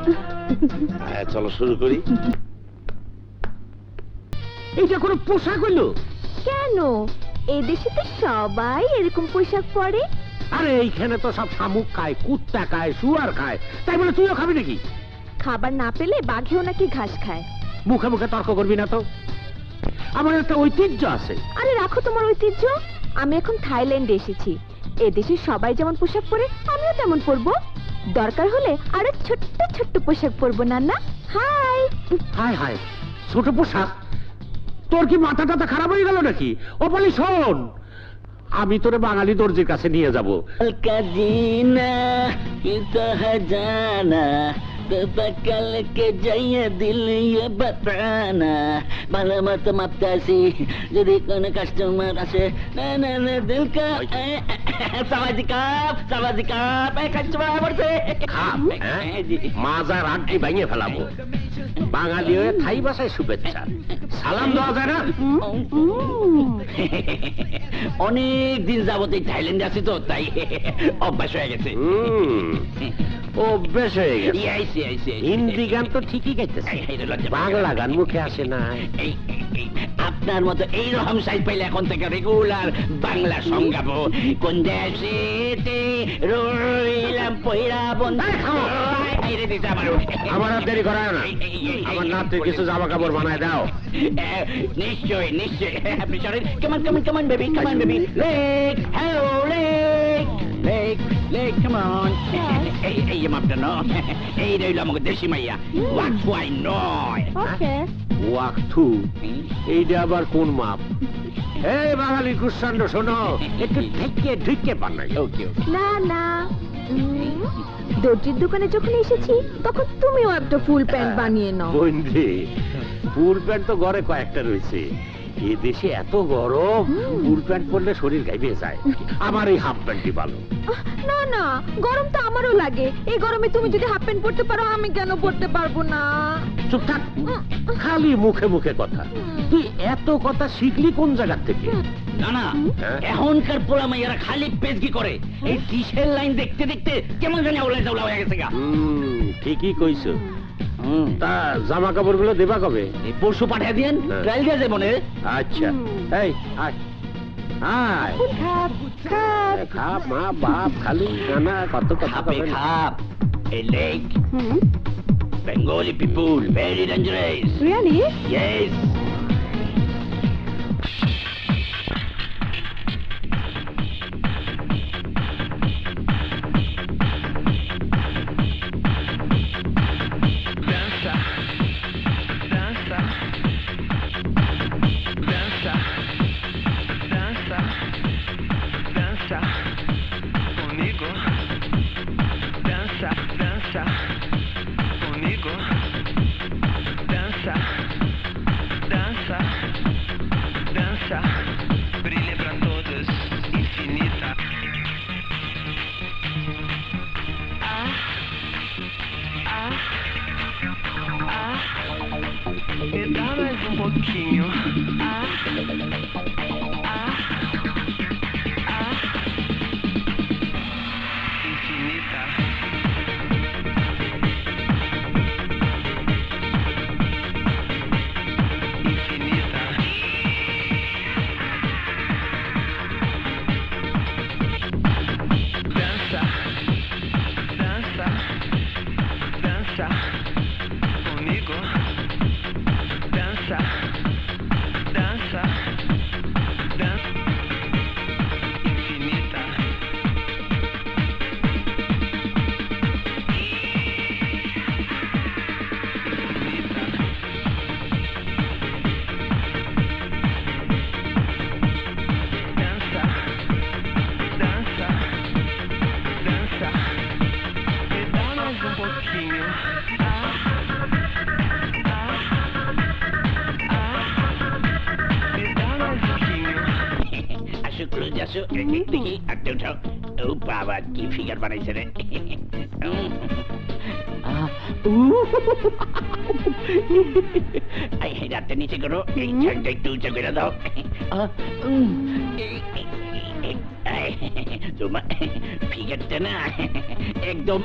S10: চলো শুরু করি।
S3: এইটা কোনো পোশাক হইলো?
S9: কেন, এই দেশে তো সবাই এরকম পোশাক পরে।
S3: আরে এইখানে তো সব শামুক খায়, কুত্তা খায়, শুয়ার খায়, তাই বলে তুইও খাবি নাকি?
S9: খাবার না পেলে বাঘেও নাকি ঘাস খায়।
S3: মুখে মুখে তর্ক করবি না তো, আমার একটা ঐতিহ্য আছে।
S9: আরে রাখো তোমার ঐতিহ্য, আমি এখন থাইল্যান্ডে এসেছি। এদেশে সবাই যেমন পোশাক পরে আমিও তেমন পরবো। দরকার হলে আরো ছোট্ট ছোট্ট পোশাক পরবো। নানা হাই।
S3: হায় হায়, ছোট পোশাক? তোর কি মাথা টাথা খারাপ হয়ে গেল নাকি? ও বলি শোন, আমি তোরে বাঙালি দর্জির কাছে নিয়ে যাবো।
S12: कल के जाइए दिल ये बताना भालो मत मापतासी यदि कोन कस्टमर आसे ना ना ना दिल का सावाजिका पे कस्टमर পড়ছে
S3: মাজার আড্ডি ভেঙে ফেলাবো। বাঙালি হয়ে থাই ভাষায় শুভেচ্ছা, সালাম দেওয়া যায় না?
S12: অনেক দিন যাবত এই থাইল্যান্ডে আছি তো, তাই অভ্যাস হয়ে গেছে।
S10: অভ্যেস হয়ে গেছে হিন্দি গান তো ঠিকই গাইতেছে বাংলা গান মুখে আসে না
S12: আপনার মতো এইরকম সাইজ পাইলে এখন থেকে রেগুলার বাংলা সং গাবো। কোন দেশেতে রইলাম পয়রা বন্ধু।
S10: আমার আর দেরি করায় না, আমার নাতির কিছু জামা কাপড় বানায় দাও।
S12: নিশ্চয় নিশ্চয়, আপনি চলেন। কেমন কেমন কেমন বেবি, কেমন baby, lake hello lake lake lake কেমন। এই যে মাপটা ন, এই রইল আমাকে দেশি মাইয়া ওয়াক ওয়াই নয়।
S6: ওকে
S10: ওয়াক থু, এইটা আবার কোন মাপ? এই বাঙালি কুসান্ড শোনো, একটু ঢেকে ঢুকে বানাই।
S12: ওকে
S9: না না, দর্জির দোকানে যখন এসেছি তখন তুমিও একটা ফুল প্যান্ট বানিয়ে নাও।
S10: বন্ধু, ফুল প্যান্ট তো ঘরে কয়েকটা রয়েছে, এ দেশে এত গরম, ফুল প্যান্ট পরলে শরীর গাইবে যায়। আমার এই হাফ প্যান্টই ভালো।
S9: না না, গরম তো আমারও লাগে। এই গরমে তুমি যদি হাফ প্যান্ট পরতে পারো, আমি কেন পরতে পারবো না?
S10: চুপ থাক, খালি মুখে মুখে কথা। তুই এত কথা শিখলি কোন জায়গা থেকে?
S12: না না, এখনকার পোলা মাইয়ারা খালি পেজগি করে। এই টিসের লাইন দেখতে দেখতে কেমন জানি আউলা জাউলা হয়ে গেছে গা।
S10: ঠিকই কইছো। তা জামা কাপড় গুলো দেবা কবে?
S12: এই পরশু পাঠিয়ে দিয়েন, ট্রায়াল দিয়ে যাবো।
S10: আচ্ছা, এই আয় আয়, খাপ মা বাপ খালি নানা কত কথা
S12: খাপে খাপ। এই like Bengali people very dangerous.
S6: Really?
S12: Yes.
S1: Me dá mais pouquinho. Infinita. Infinita. Dança, dança, dança comigo. Dança, dança, dança infinita. Dança, dança, dança. Me dá mais pouquinho.
S12: দেখি আটটা উঠাও। ও বাবা, কি ফিগার বানাইছে রে। রাতটা নিচে করো, এই ছাড়টা একটু উঁচা করে দাও। তোমার ফিগারটা না একদম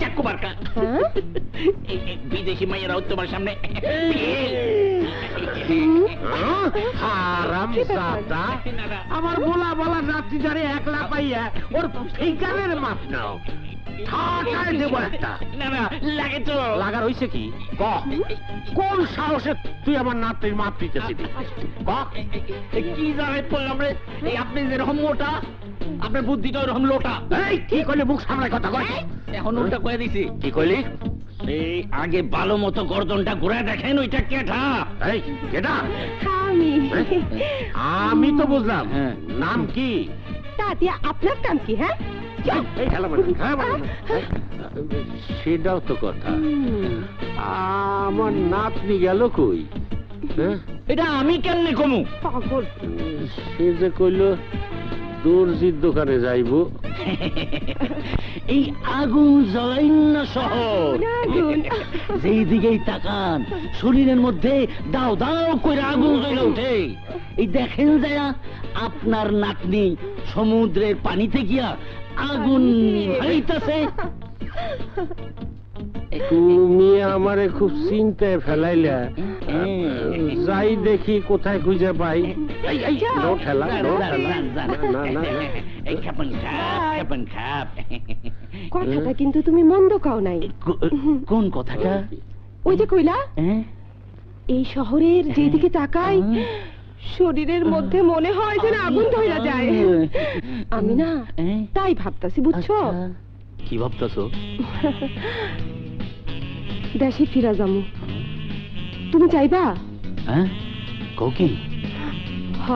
S12: চাক্কু মার্কা। বিদেশি মাইয়ারাও তোমার সামনে
S10: আমার বলা বলা নাতি যারে একলা পাইয়া ওর ফিগারের মাপ নাও। দেবো একটা।
S12: না না, লাগে তো।
S10: লাগার হইছে কি? কোন সাহসে তুই আমার নাতির মাপ দিতেছিস?
S12: কি জানে বললাম রে, আপনি যেরকম মোটা, আপনার বুদ্ধিটা ওরকম লোটা।
S10: এই কি করলে মুখ সামলায় কথা কয়?
S12: এখন উল্টা করে দিছি।
S10: কি কইলি?
S12: এই আগে ভালো মতো গর্দনটা ঘুরে দেখেন, ওইটা কেটা?
S10: এই কেটা?
S6: আমি
S10: আমি তো বুঝলাম। নাম কি?
S6: দাদি, আপনার নাম কি? হ্যাঁ,
S10: সেটাও তো কথা। আমার নাতনি গেল কই?
S12: এটা আমি কেমনে কমু?
S6: পাগল।
S10: সে যে কইল দর্জির দোকানে যাইব।
S12: এই আগুন জ্বলাইন্য শহর যেই দিকেই তাকান শরীরের মধ্যে দাও দাও করে আগুন জ্বলে ওঠে। এই দেখেন যায়া আপনার নাতনি সমুদ্রের পানিতে গিয়া আগুন নিভাইতাছে।
S10: তুমি আমারে খুব চিন্তায় ফেলাইলা। যাই দেখি কোথায় খুঁজে পাই। নো ঠেলা, নো ঠেলা। না, না,
S12: এই খাপন খাপ।
S9: কথাটা কিন্তু তুমি মন্দ কাও নাই।
S12: কোন কথাটা?
S9: ওই যে কইলা এই শহরের যেদিকে তাকাই শরীরের মধ্যে মনে হয় যেন আগুন ধইরা যায়। আমি না তাই ভাবতাছি, বুঝছো?
S3: কি ভাবতাছো?
S9: দেশে ফিরা যামু। তুমি চাইবা?
S12: হ্যাঁ কোকি
S9: হ,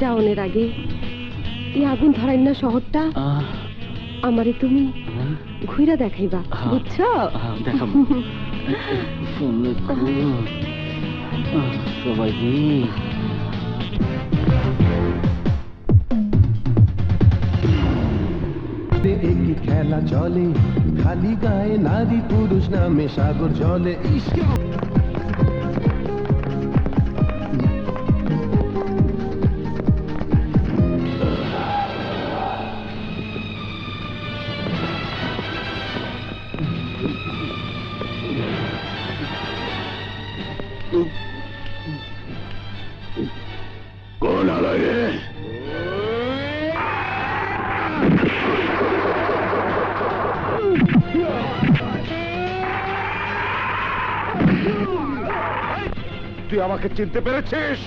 S9: যাওনের আগে এই আগুন ধরাই না শহরটা আমারে তুমি ঘুরে দেখাইবা, বুঝছো?
S12: দেখাবো। সবাই
S1: একটি খেলা চলে, খালি গায়ে নারী পুরুষ নামে সাগর জলে।
S3: কোন আলারে?
S2: তুই আমাকে চিনতে পেরেছিস?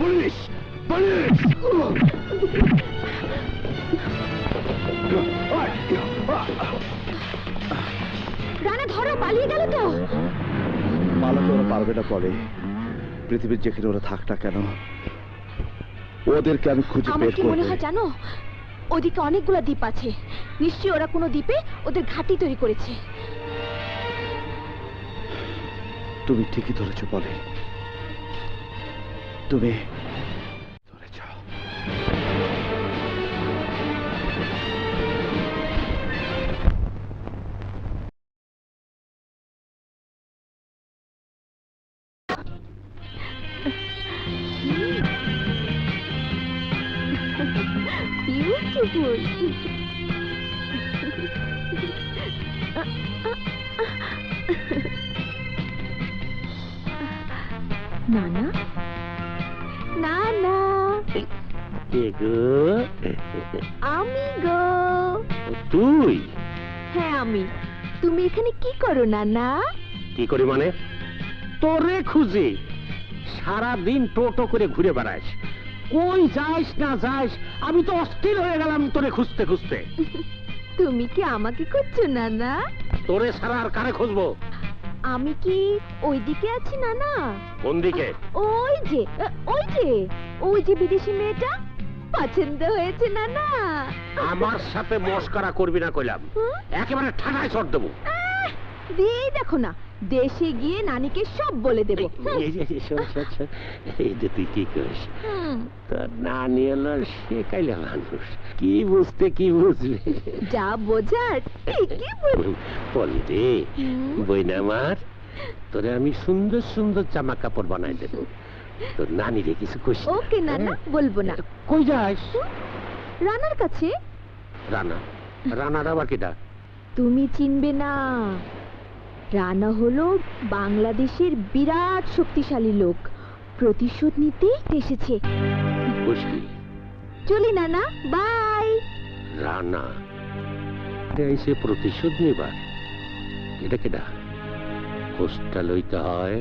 S2: পুলিশ! পুলিশ!
S9: রানা ধরো, পালিয়ে গেল তো।
S5: পালাতে ওরা পারবে না পরে। পৃথিবীর যেখানে ওরা থাক না কেন, ওদেরকে আমি খুঁজে
S9: আমার
S5: বের
S9: কি মনে
S5: করব।
S9: হয় জানো, ওদিকে অনেকগুলো দ্বীপ আছে, নিশ্চয়ই ওরা কোনো দ্বীপে ওদের ঘাঁটি তৈরি করেছে।
S5: তুমি ঠিকই ধরেছো বলে, তুমি ধরেছ।
S9: বিউটিফুল। নানা, নানা, আমি গো।
S10: তুই
S9: হ্যাঁ আমি। তুমি এখানে কি করো নানা?
S10: কি করি মানে? তোরে খুঁজি। সারাদিন টোটো করে ঘুরে বেড়াস, কই যাস না যাস, আমি তো অস্থির হয়ে গেলাম তোরে খুঁজতে খুঁজতে।
S9: তুমি কি আমাকে খুঁজছো নানা?
S10: তোরে ছাড়া আর কারে খুঁজবো?
S9: আমি কি ওইদিকে আছি নানা?
S10: কোন দিকে?
S9: ওই যে ওই যে ওই যে বিদেশি মেয়েটা পছন্দ হয়েছে নানা।
S10: আমার সাথে মস্করা করবি না কইলাম, একেবারে ঠাডায় চড় দেবো।
S9: দিয়েই দেখো না, দেশে গিয়ে নানিকে সব বলে দেবো।
S10: এই যে তুই কি করিস, তোর নানি হলো শেখাইলে মানুষ, কি বুঝতে কি বুঝবে,
S9: যা বোঝার ঠিকই
S10: বলি রে বইনা আমার, তোরে আমি সুন্দর সুন্দর জামা কাপড় বানাই দেব, তোর নানি রে কিছু কইস না।
S9: ওকে নানা, বলবো না।
S10: কই যাস?
S9: রানার কাছে।
S10: রানা? রানার আবার কিটা?
S9: তুমি চিনবে না, রানা হলো বাংলাদেশের বিরাট শক্তিশালী লোক, প্রতিশোধ নিতে এসেছে। চলি নানা, বাই।
S10: রানা এসে প্রতিশোধ নিবার? এটা কেডা? কোষ্টা লইতে হয়।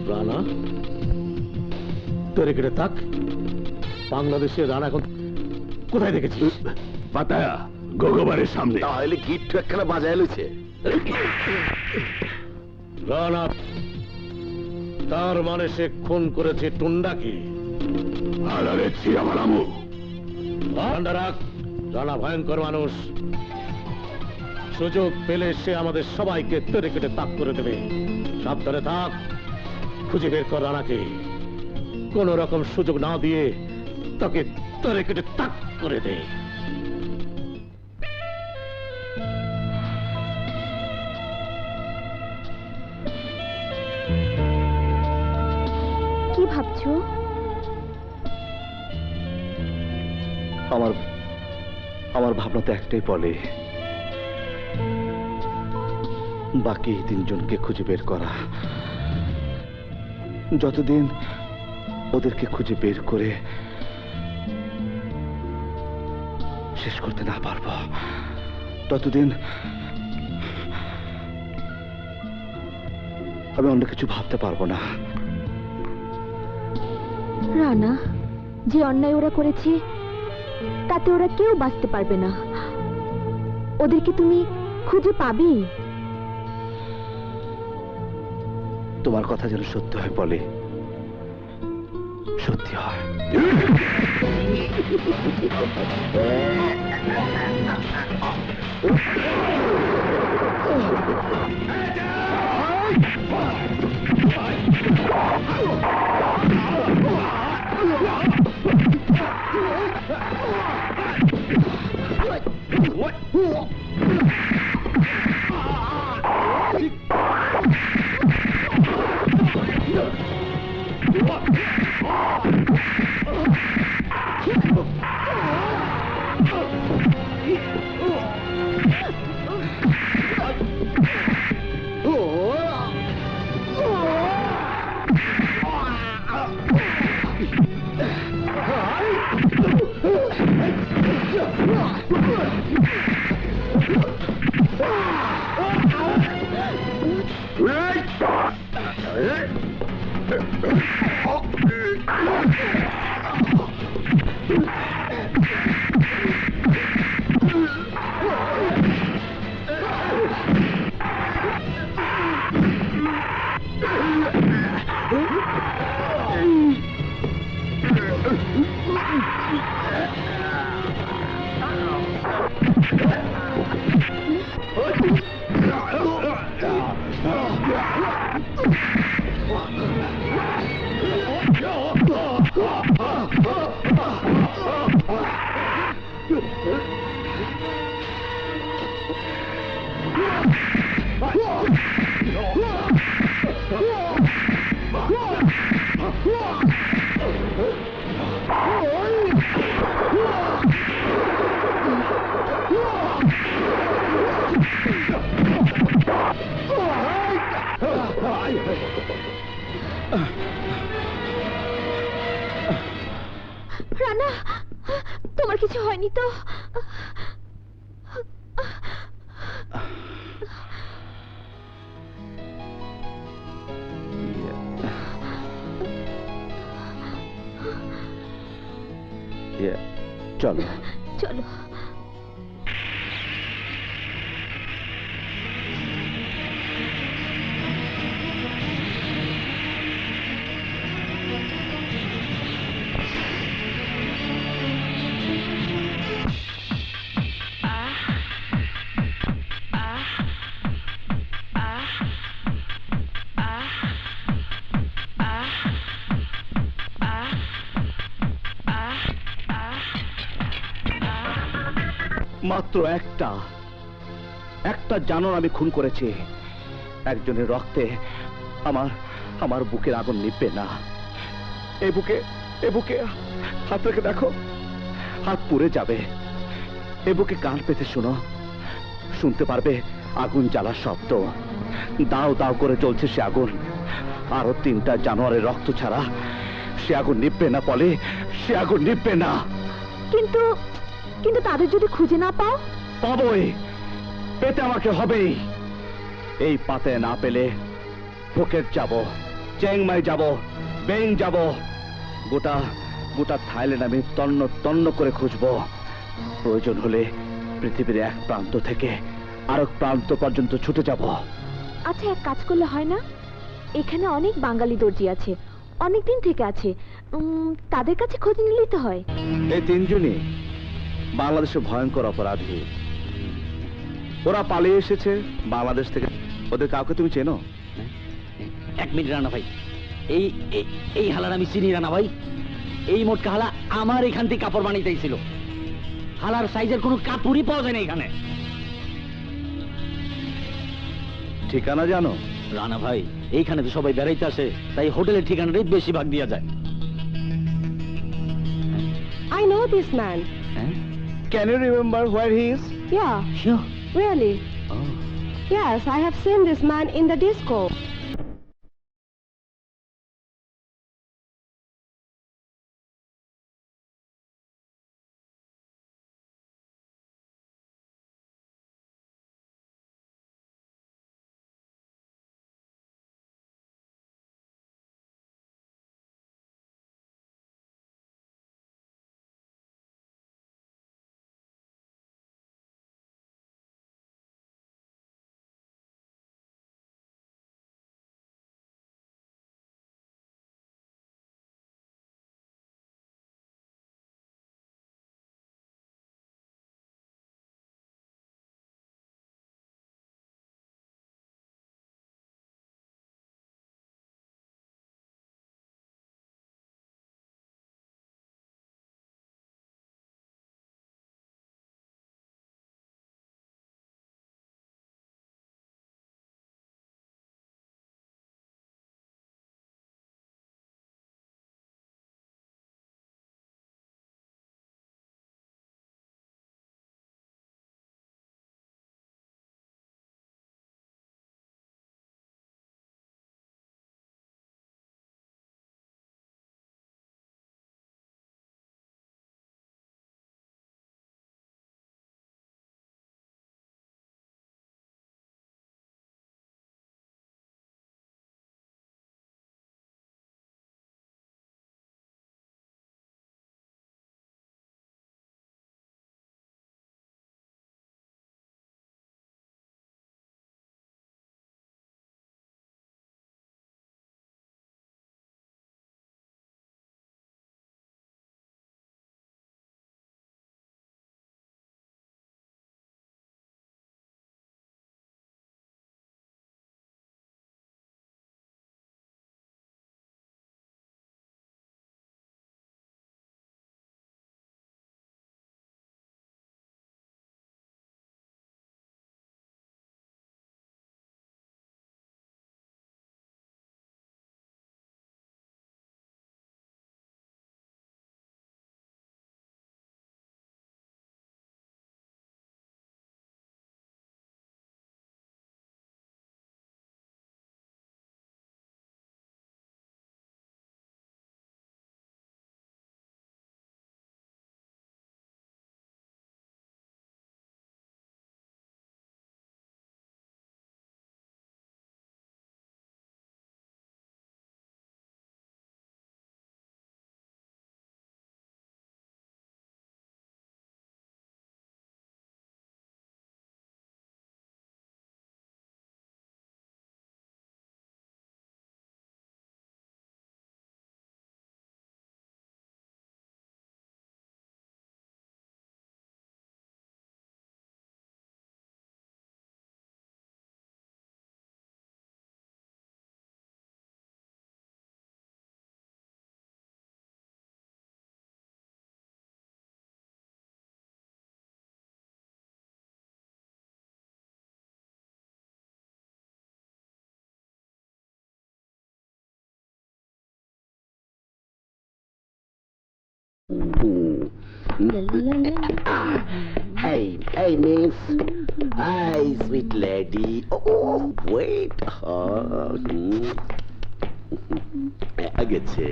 S3: রানা তোর এখানে থাক, বাংলাদেশের রানা এখন কোথায় দেখেছিস?
S2: বাতায়া গগবারের সামনে।
S10: তাহলে গিট একখানা বাজায় লইছে।
S3: রানা তার মানে সে খুন করেছে টুন্ডাকে।
S2: আমার আমু
S3: রানা ভয়ঙ্কর মানুষ, সুযোগ পেলে সে আমাদের সবাইকে তেরে কেটে তাক করে দেবে। সাবধানে থাক, খুঁজে বের কর রানাকে, কোন রকম সুযোগ না দিয়ে তাকে তেরে কেটে তাক করে দে।
S9: কি ভাবছো?
S8: আমার ভাবনা তো একটাই বলে, বাকি তিনজনকে খুঁজে বের করা। যতদিন ওদেরকে খুঁজে বের করে শেষ করতে না পারবো, ততদিন আমি অন্য কিছু ভাবতে পারবো না।
S9: রানা, যে অন্যায় ওরা করেছে তাতে ওরা কেউ বাঁচতে পারবে না। ওদেরকে তুমি খুঁজে পাবে।
S8: তোমার কথা যেন সত্যি হয় বলে, সত্যি হয়।
S9: রানা, তোমার কিছু হয়নি তো?
S8: চলো
S9: চলো।
S5: মাত্র একটা জানোয়ার আমি খুন করেছি। একজনের রক্তে আমার আমার বুকের আগুন নিভবে না। এ বুকে হাত রেখে দেখো, হাত পুড়ে যাবে। এ বুকে কান পেতে শোনো, শুনতে পারবে আগুন জ্বালার শব্দ। দাও দাও করে জ্বলছে সে আগুন। আরো 3টা জানোয়ারের রক্ত ছাড়া সে আগুন নিভবে না পলি, সে আগুন নিভবে না।
S9: কিন্তু কিন্তু তাদের যদি খুঁজে না পাও?
S5: পাবই, পেতে আমাকে হবেই। এই পাতে না পেলে ফুকেট যাব, চেংমাই যাব, বেং যাব, গোটা গোটা থাইল্যান্ড আমি তন্ন তন্ন করে খুঁজবো। প্রয়োজন হলে পৃথিবীর এক প্রান্ত থেকে আরেক প্রান্ত পর্যন্ত ছুটে যাব।
S9: আচ্ছা, এক কাজ করলে হয় না? এখানে অনেক বাঙালি দর্জি আছে, অনেকদিন থেকে আছে, তাদের কাছে খোঁজ নিলেই তো হয়।
S5: এই 3জনই বাংলাদেশের ভয়ঙ্কর অপরাধী। ওরা পালিয়ে এসেছে বাংলাদেশ থেকে। ওদের কাউকে তুমি চেনো?
S12: 1 মিনিট রানা ভাই, এই এই হালার আমি চিনি রানা ভাই। এই মোটকা হালা আমার এখান থেকে কাপড় বানাইতেছিল। হালার সাইজের কোনো কাপড়ই পাওয়া যায় না এখানে।
S5: ঠিকানা জানো?
S12: রানা ভাই, এইখানে তো সবাই বেড়াইতে আসে, তাই হোটেলের ঠিকানাটাই বেশিরভাগ দিয়া যায়।
S9: I know this man.
S5: Can you remember where he is?
S9: Yeah,
S12: Sure.
S9: really. Yes, I have seen this man in the disco.
S10: Hey, hey, miss. Hi, sweet lady. Oh, wait. গেছে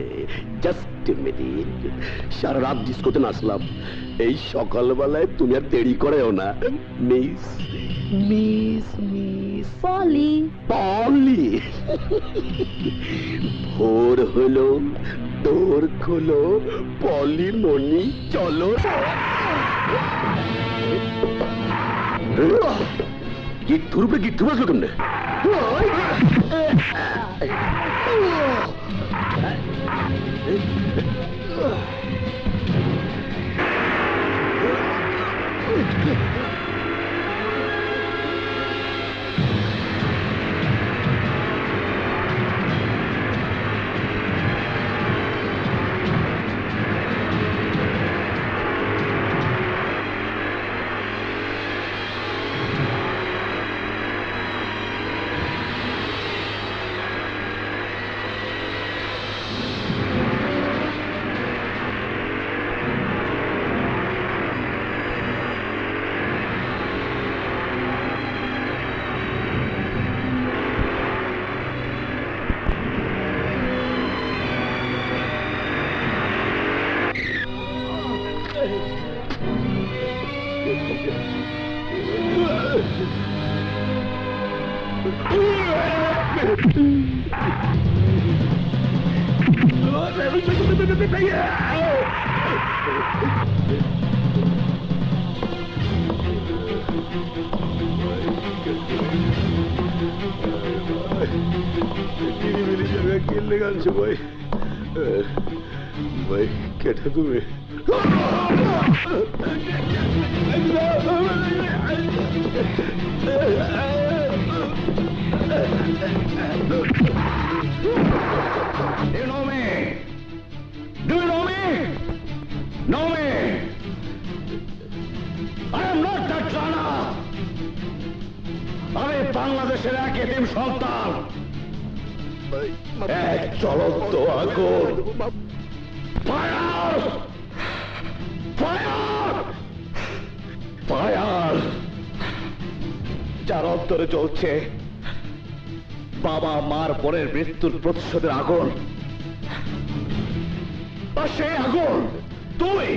S10: জাস্ট এ মিনিট। সারা রাত ডিস্কোতে নাচলাম, এই সকালবেলায় তুমি আর দেরি করেও না miss. Miss miss
S9: পলি
S10: পলি। ভোর হলো, দোর খোলো, পলি মনি চলো। গিট্টুর উপরে গিট্টু বাজলো কেমনে? ভাই কেটে তুমি
S8: You know me? Do you know me? Know me? I am not that Rana. আমি বাংলাদেশের এক এতিম সন্তান, এক জ্বলন্ত আগুন। ফায়ার! ফায়ার! ফায়ার! যার অন্তরে জ্বলছে বাবা মার বোনের মৃত্যুর প্রতিশোধের আগুন। আর সেই আগুন তুই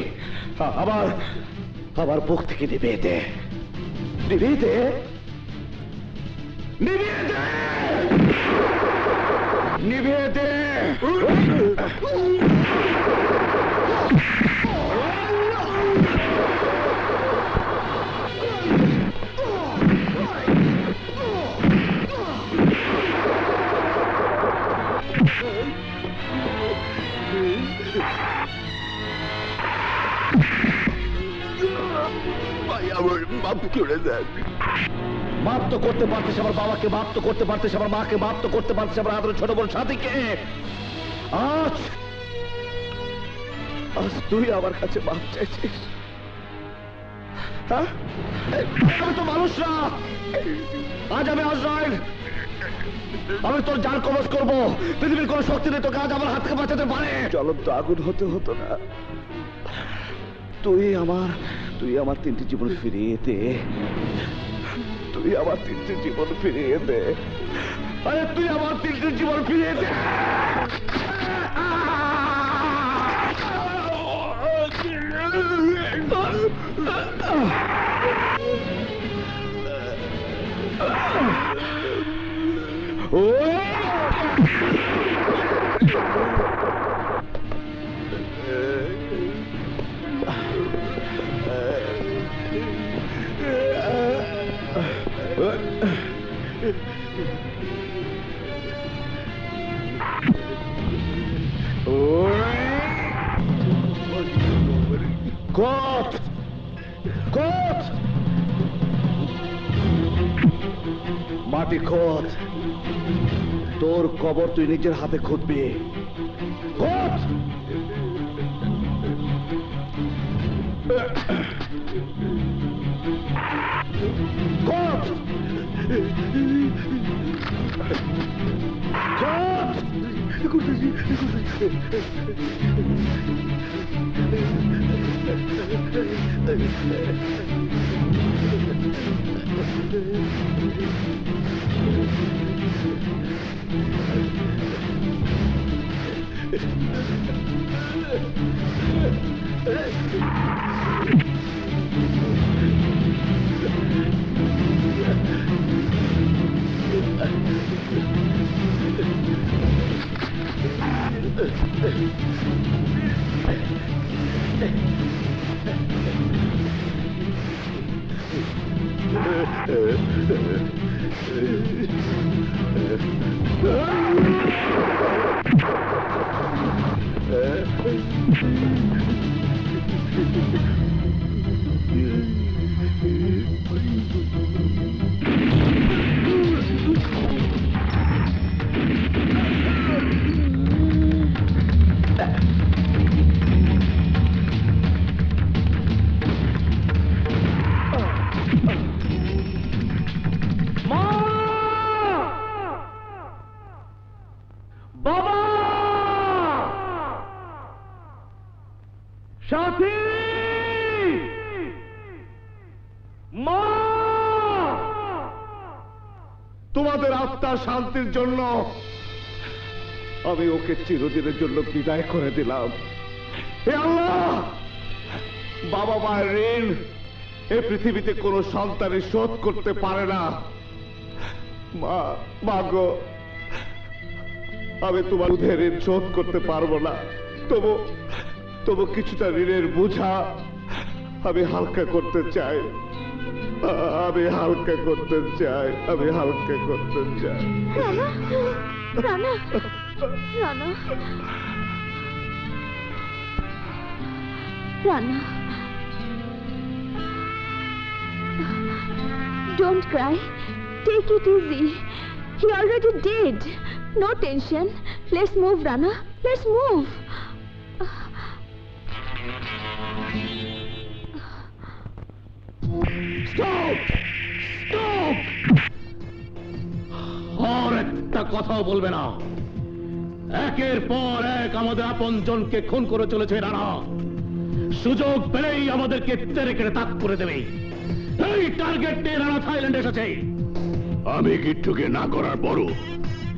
S8: আমার বুক থেকে নিভিয়ে দে, নিভিয়ে দে, নিভিয়ে দে, নিভিয়ে দে। মাফ করে দেন। মাফ তো করতে পারতিস আমার বাবাকে, মাফ তো করতে পারতিস আমার মাকে, মাফ তো করতে পারতিস আমার আদরের ছোট বোন সাথীকে। আজ আজ তুই আমার কাছে মাফ চাইছিস? হ্যাঁ, আমি তো মানুষ না। আজ আমি আজরাইল, আমি তোর জান কবজ করবো। পৃথিবীর কোন শক্তি নেই তোকে আজ আমার হাত থেকে বাঁচাতে পারে। জ্বলন্ত আগুন হতে হতো না। তুই আমার তিনটি জীবন ফিরিয়ে দে, তুই আমার তিনটি জীবন ফিরিয়ে দে। আরে তুই আমার তিনটি জীবন ফিরিয়ে দে। কোট কোট মাটি খোদ, তোর কবর তুই নিজের হাতে খুঁদবি। কোট কোট কোট
S3: সাথী, মা,
S2: তোমাদের আত্মার শান্তির জন্য আমি ওকে চিরদিনের জন্য বিদায় করে দিলাম। হে আল্লাহ, বাবা মায়ের ঋণ এই পৃথিবীতে কোনো সন্তানই শোধ করতে পারে না। মা গো, আমি তোমার দুধের ঋণ শোধ করতে পারবো না, তবু কিছুটা ঋণের বোঝা আমি হালকা করতে চাই। আমি হালকা করতে চাই।
S9: Rana, Rana, Rana, don't cry. Take it easy. He already did. No tension. Let's move, Rana. Let's move.
S3: Stop! Stop! আর একটা কথাও বলবে না। একের পর এক আমাদের আপনজনকে খুন করে চলেছে রানা। সুযোগ পেলেই আমাদেরকে তেরে কেটে তাক করে দেবে। এই টার্গেট নিয়ে রানা থাইল্যান্ড এসেছে। আমি কিট্টুকে না করার পরও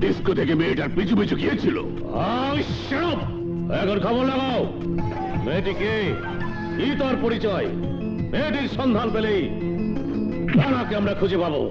S3: ডিস্কো থেকে মেয়েটার পিছু পিছু গিয়েছিল। এখন খবর লাগাও, মেয়েটিকে কি তোর পরিচয়? মেয়েটির সন্ধান পেলেই রানাকে আমরা খুঁজে পাবো।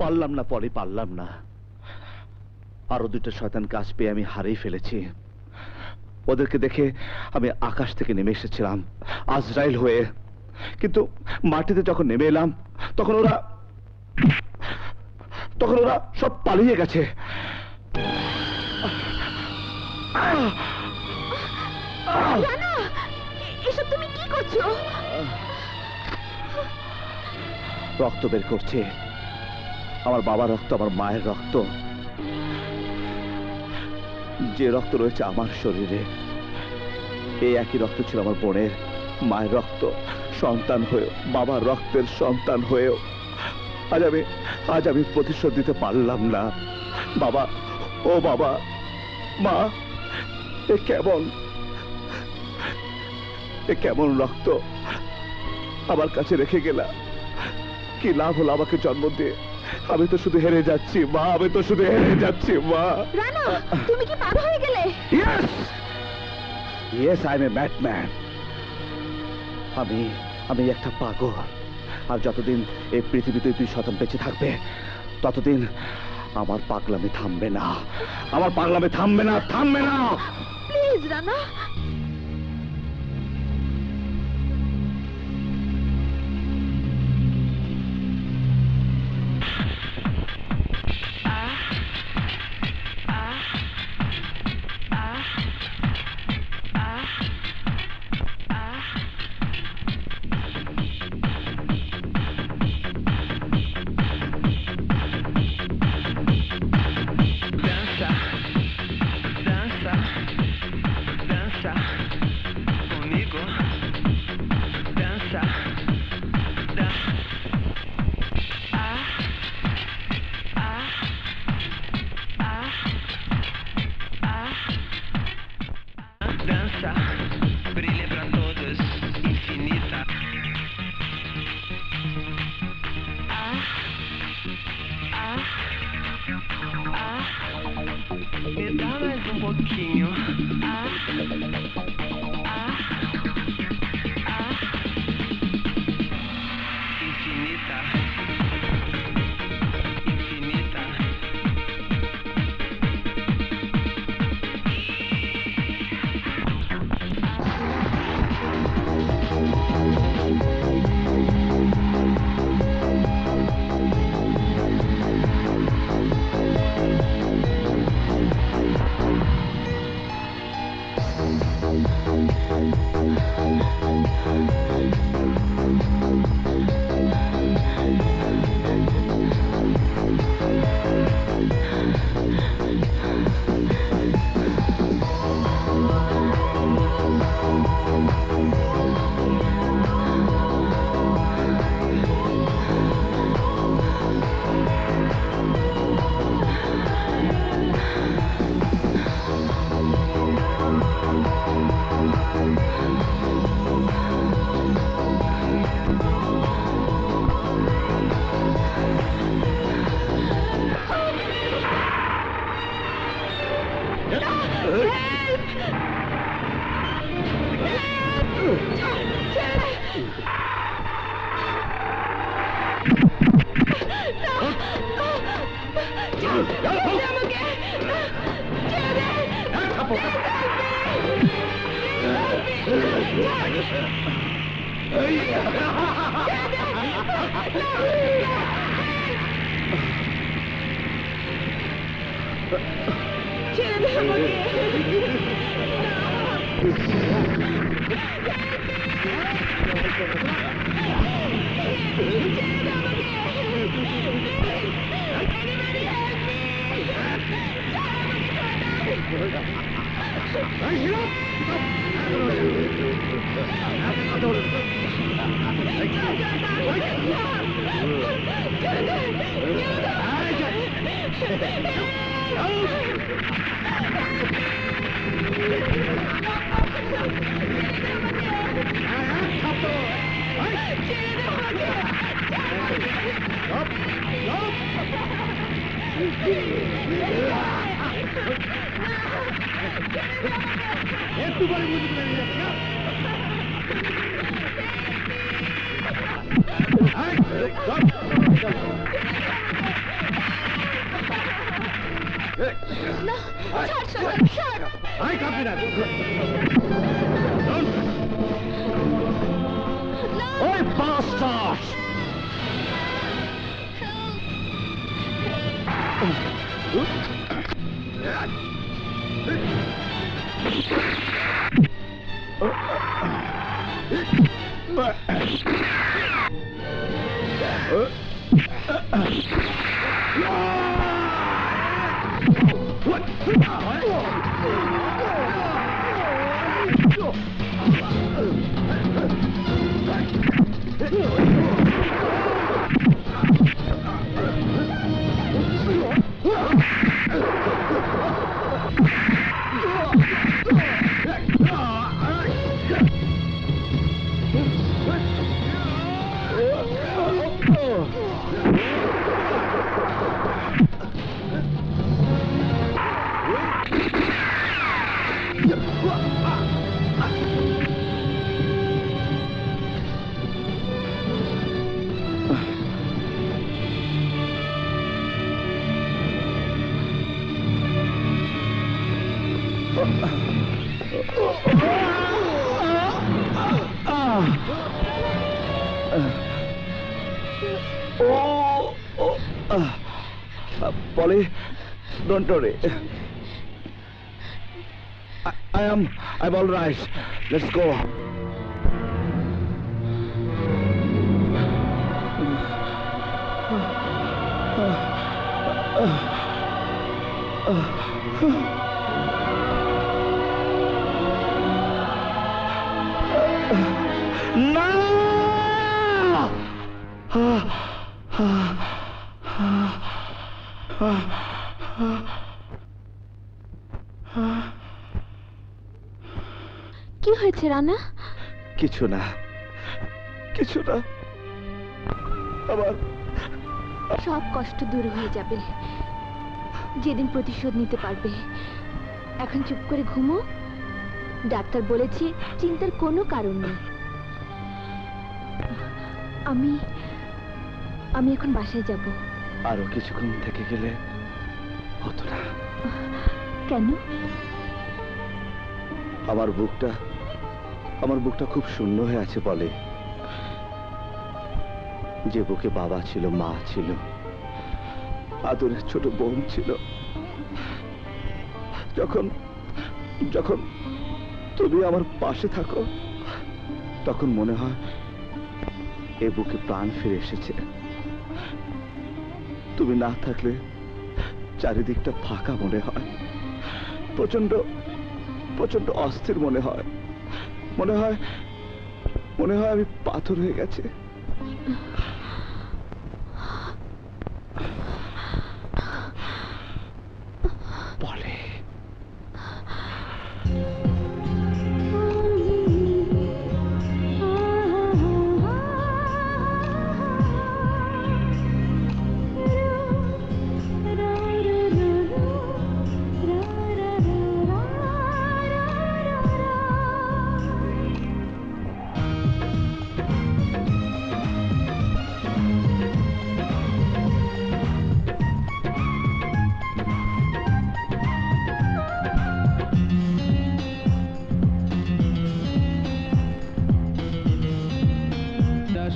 S5: পারলাম না পরে, পারলাম না। আরো দুটো শয়তান কাজ পেয়ে আমি হারিয়ে ফেলেছি। ওদেরকে দেখে আমি আকাশ থেকে নেমে এসেছিলাম আজরাইল হয়ে, কিন্তু মাটিতে যখন নেমে এলাম তখন ওরা সব পালিয়ে গেছে।
S9: রানা, এসব তুমি কি করছো?
S5: রক্ত বের করছে, আমার বাবার রক্ত, আমার মায়ের রক্ত। যে রক্ত রয়েছে আমার শরীরে, এই একই রক্ত ছিল আমার বোনের। মায়ের রক্ত সন্তান হয়েও, বাবার রক্তের সন্তান হয়েও আজ আমি প্রতিশোধ দিতে পারলাম না। বাবা, ও বাবা, মা, এ কেমন রক্ত আমার কাছে রেখে গেলা? কি লাভ হলো আমাকে জন্ম দিয়ে? আমি তো শুধু হেরে যাচ্ছি মা, আমি তো শুধু হেরে যাচ্ছি মা।
S9: রানা, তুমি কি পাগল হয়ে গেলে?
S5: Yes, I M A madman. আমি একটা পাগল। আর যতদিন এই পৃথিবীতে তুই শতন বেঁচে থাকবে, ততদিন আমার পাগলামি থামবে না, আমার পাগলামি থামবে না, থামবে না।
S9: Please Rana.
S1: Me dá mais pouquinho. Infinita. Infinita.
S8: Polly, don't worry. I'm all right. Let's go.
S9: কি হয়েছে রানা?
S8: কিছু না, কিছু না। আবার
S9: সব কষ্ট দূর হয়ে যাবে যেদিন প্রতিশোধ নিতে পারবে। এখন চুপ করে ঘুমো। ডাক্তার বলেছে চিন্তার কোনো কারণ নেই। আমি এখন বাসায় যাব।
S8: আরো কিছুক্ষণ থেকে গেলে হতো না?
S9: কেন?
S8: আমার বুকটা খুব শূন্য হয়ে আছে বলে। যে বুকে বাবা ছিল, মা ছিল, আদরের ছোট বোন ছিল। যখন যখন তুমি আমার পাশে থাকো তখন মনে হয় এ বুকে প্রাণ ফিরে এসেছে। তুমি না থাকলে চারিদিকটা ফাঁকা মনে হয়, প্রচন্ড প্রচন্ড অস্থির মনে হয়। মনে হয় আমি পাথর হয়ে গেছে। বলে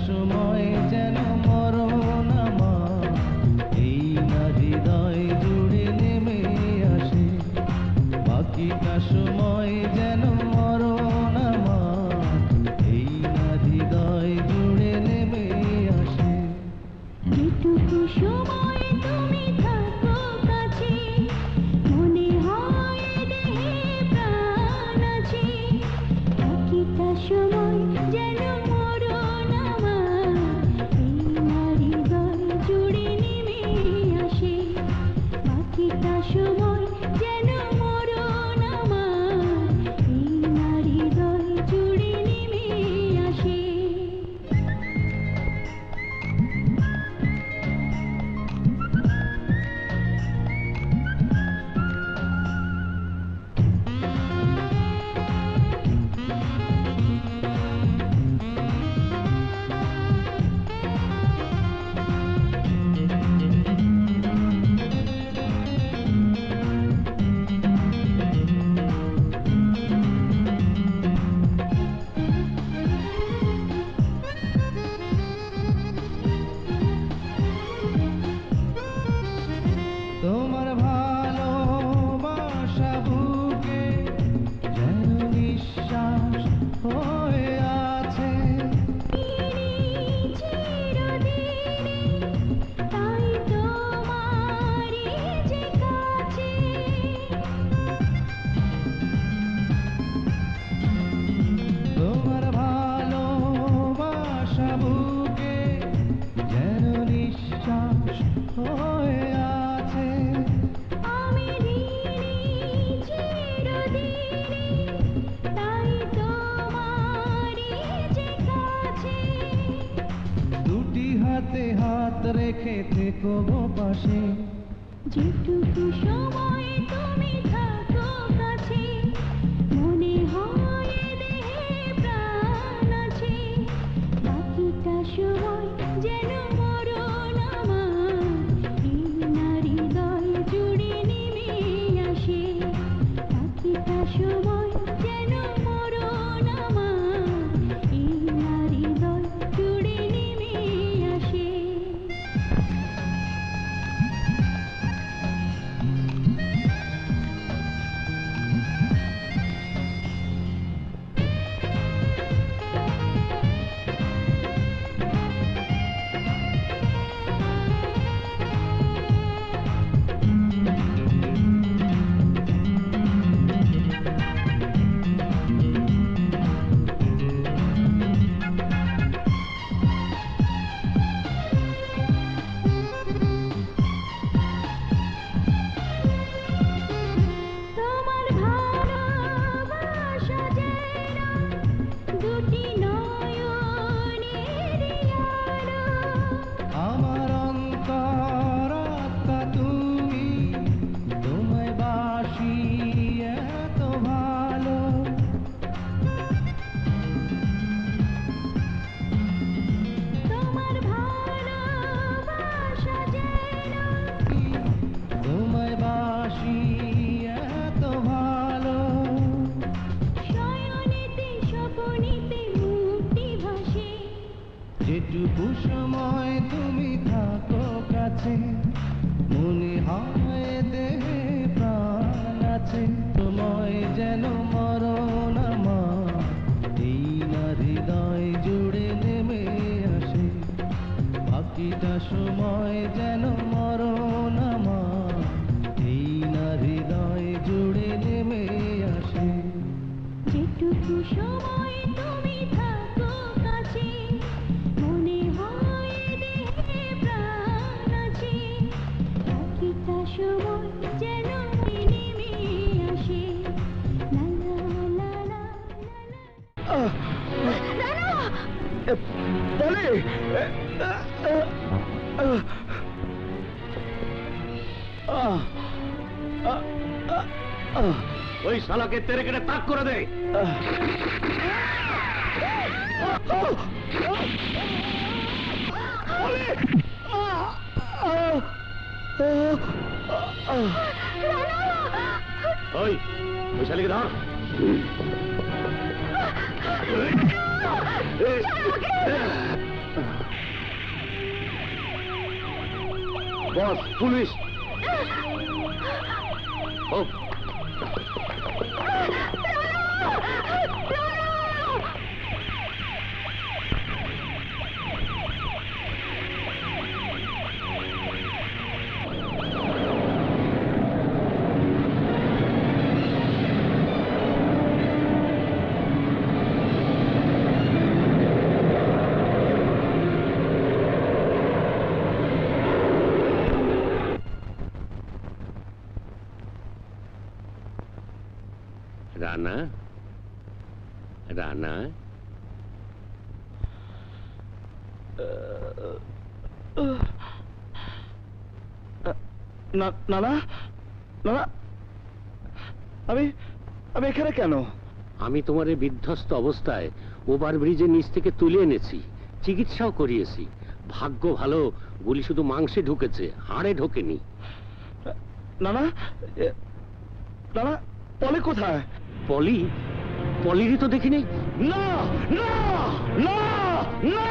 S1: সময় যেন মরণ আমার এই না হৃদয় জুড়ে নেমে আসে। বাকিটা সময় যেন মরণ আমার এই না হৃদয় জুড়ে নেমে আসে।
S9: যেটুকু সময় তুমি থাকো কাছে মনে হয় দেহে প্রাণ আছে। বাকিটা সময় যেন মরণ আমার এই না হৃদয় জুড়ে নেমে আসে। বাকিটা সময় যেন মরণ আমার এই না হৃদয় জুড়ে নেমে আসে।
S1: রেখে থেকো গো পাশে
S9: যেটুকু সময় তুমি থাকো কাছে মনে হয় দেহে প্রাণ আছে বাকিটা সময় যেন মরণ আমার এই নারী হৃদয় জুড়ে নেমে আসে বাকিটা সময় যেন মরণ আমার এই নারী হৃদয় জুড়ে নেমে আসে তোমার ভালোবাসা যেন দুটি নয়নের আলো
S1: আমার অন্তরাত্মা তুমি তোমায় বাসি এত ভালো
S9: তোমার ভালোবাসা যেন
S1: তোমায় বাসি এত ভালো
S9: শয়নেতে স্বপনেতে মুক্তি ভাসে
S1: যেটুকু সময় তুমি থাকো কাছে মনে হয় দেহে প্রাণ আছে সময় যেন মরণ আমার এই না হৃদয় জুড়ে নেমে আসে বাকিটা সময় যেন মরণ আমার এই না হৃদয় জুড়ে নেমে আসে
S9: যেটুকু সময় তুমি থাকো কাছে মনে হয় দেহে প্রাণ আছে বাকিটা সময় যেন নেমে আসে লা লা লা লা লা লা
S8: বলে
S3: ওই শালাকে তেরে কেটে তাক করে দে। ওই ওই শালিকে ধর।
S2: বস, পুলিশ।
S3: ও রানা, রানা,
S8: নানা নানা আমি আমি এখানে কেন?
S3: আমি তোমার এই বিধ্বস্ত অবস্থায় ওভার ব্রিজের নিচ থেকে তুলে এনেছি, চিকিৎসাও করিয়েছি। ভাগ্য ভালো, গুলি শুধু মাংসে ঢুকেছে, হাড়ে ঢোকেনি।
S8: নানা নানা পলে কোথায়?
S3: পলি, পলিরই তো দেখিনি।
S8: না না না না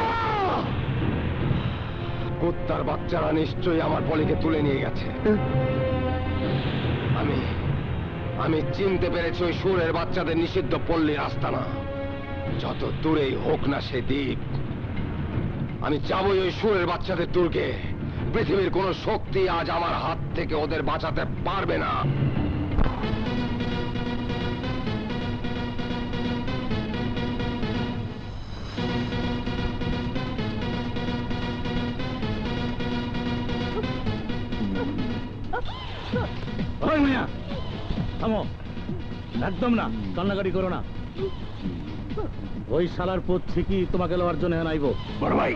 S4: কুত্তার বাচ্চারা নিশ্চয়ই আমার পলিকে তুলে নিয়ে গেছে। আমি চিনতে পেরেছি ওই সুরের বাচ্চাদের নিষিদ্ধ পল্লীর আস্তানা। যত দূরেই হোক না সে দ্বীপ, আমি যাবই ওই সুরের বাচ্চাদের দুর্গে। পৃথিবীর কোন শক্তি আজ আমার হাত থেকে ওদের বাঁচাতে পারবে না।
S3: ওই মিয়া, থামো, একদম না, কান্নাকাটি করো না। ওই শালার পথ ঠিকই তোমাকে লওয়ার জন্য আইব।
S5: বড় ভাই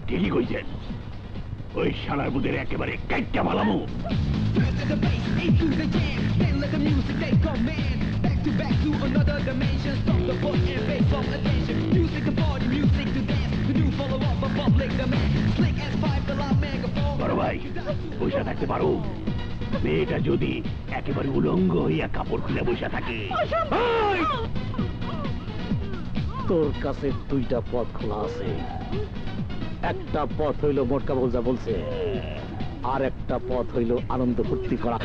S5: ঠিকই কইছেন,
S3: ওই শালার বুদের একেবারে কাইটটা ভালামু।
S1: First to the bass, A to the jam, then let the music take command. Back to another dimension. Stop the foot and pay some attention. Music to party, music to dance. The new follow up of public demand. Slick S5, the loud megaphone.
S3: বড় ভাই বসে থাকতে পারো? মেয়েটা যদি একেবারে উলঙ্গ হইয়া কাপড় খুলে বসে থাকে। এই! তোর কাছে দুইটা পথ খোলা আছে। একটা পথ হইল মোটকা বলজা বলছে, আর একটা পথ হইল আনন্দ ফুর্তি করা।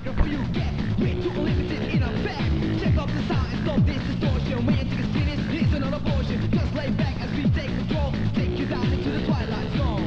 S1: Before you get way too limited in effect. Check off the sound and stop this distortion. Romantic is finished, here's another portion. Just lay back as we take control. Take you down into the twilight zone.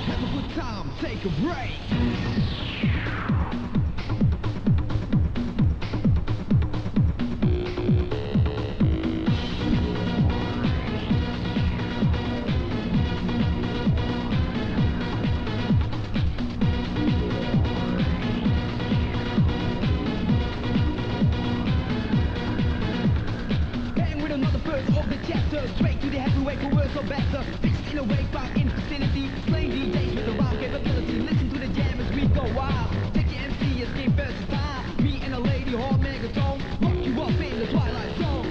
S1: Have a good time, take a break. Bang with another verse of the chapter. Straight to the heavyweight, who works so better. Fixed in a way, by in vicinity. Playing DJs with the rock capability. Listen to the jam as we go wild. Take your MC, escape versatile. Me and a lady, hard megaphone. Rock you up in the twilight zone.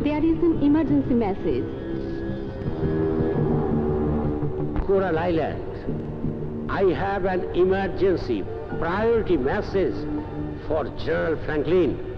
S11: There is an emergency message.
S10: Coral Island, I have an emergency priority message for General Franklin.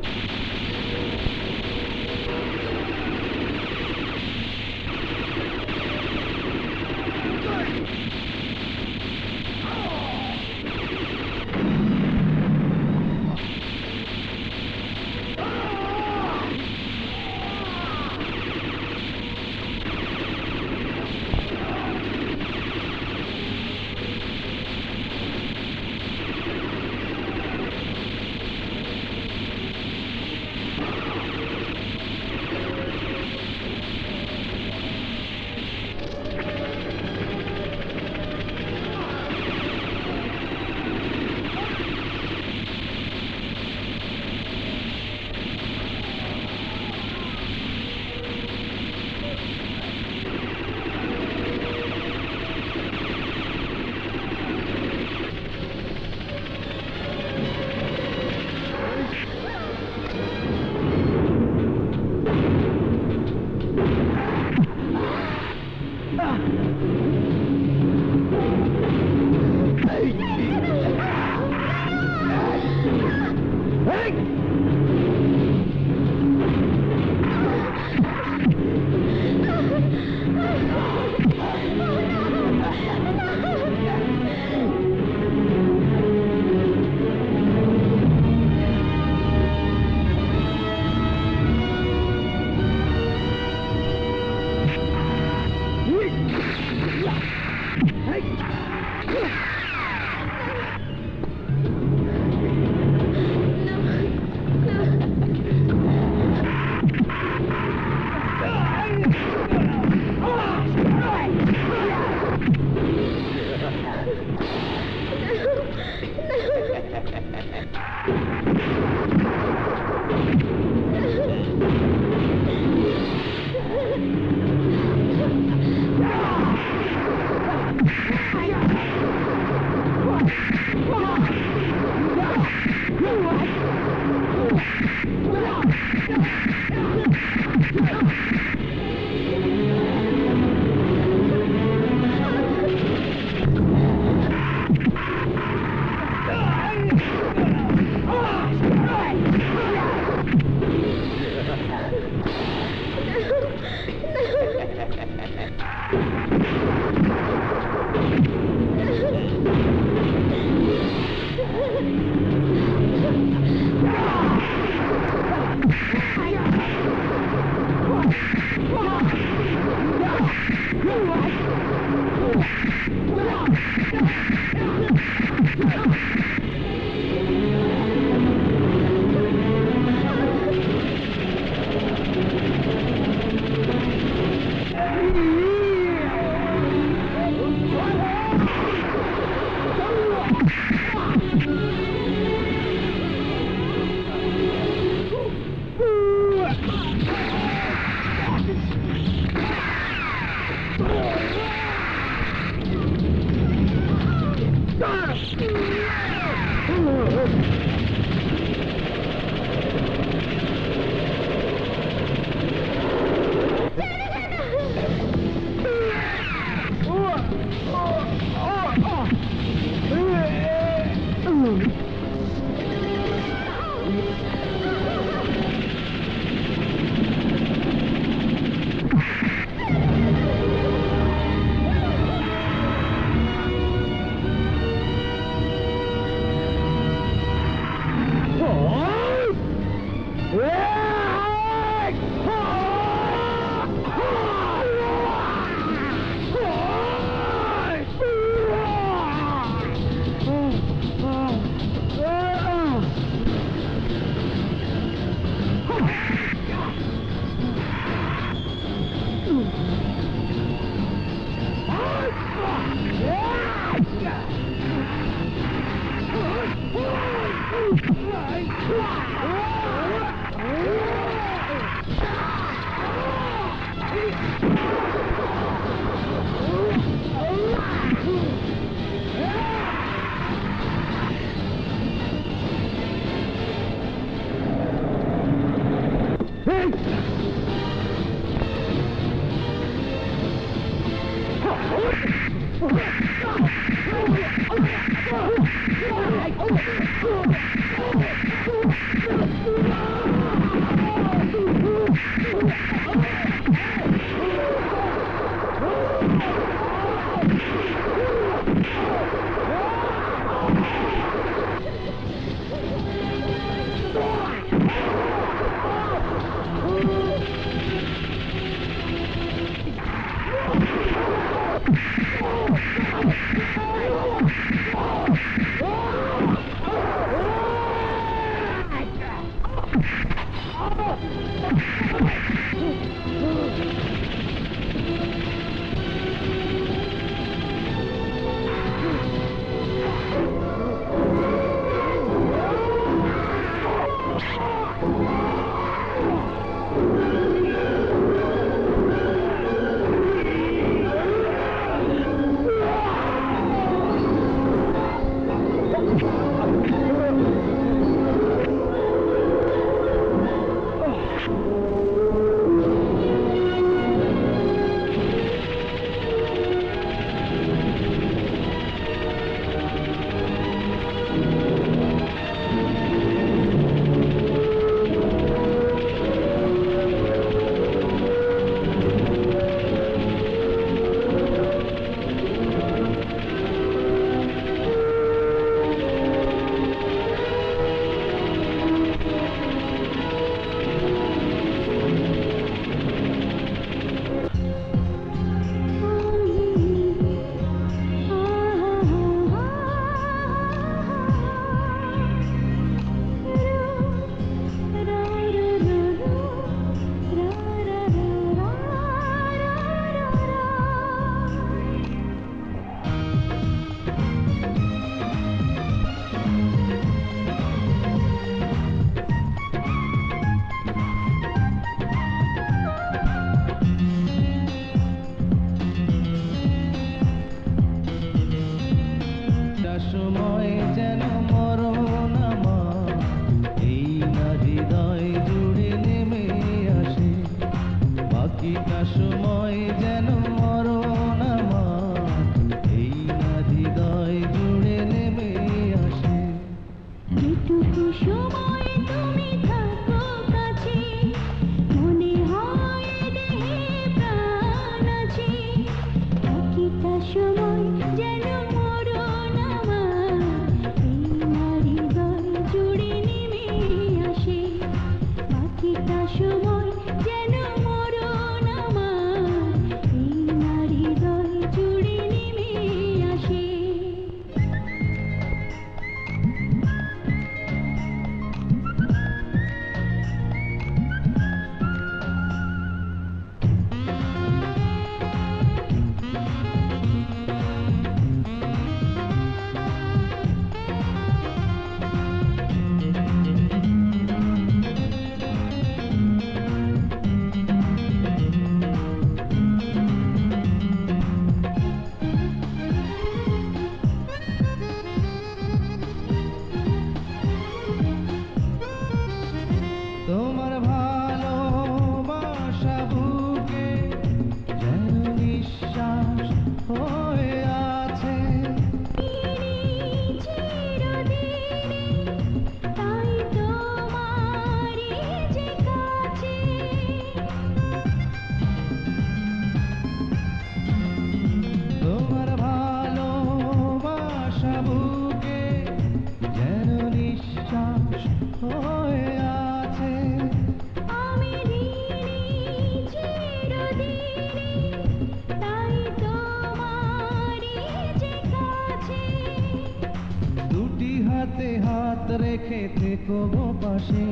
S1: রেখে থেকো গো পাশে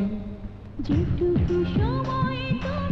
S9: যেটুকু সময় তুমি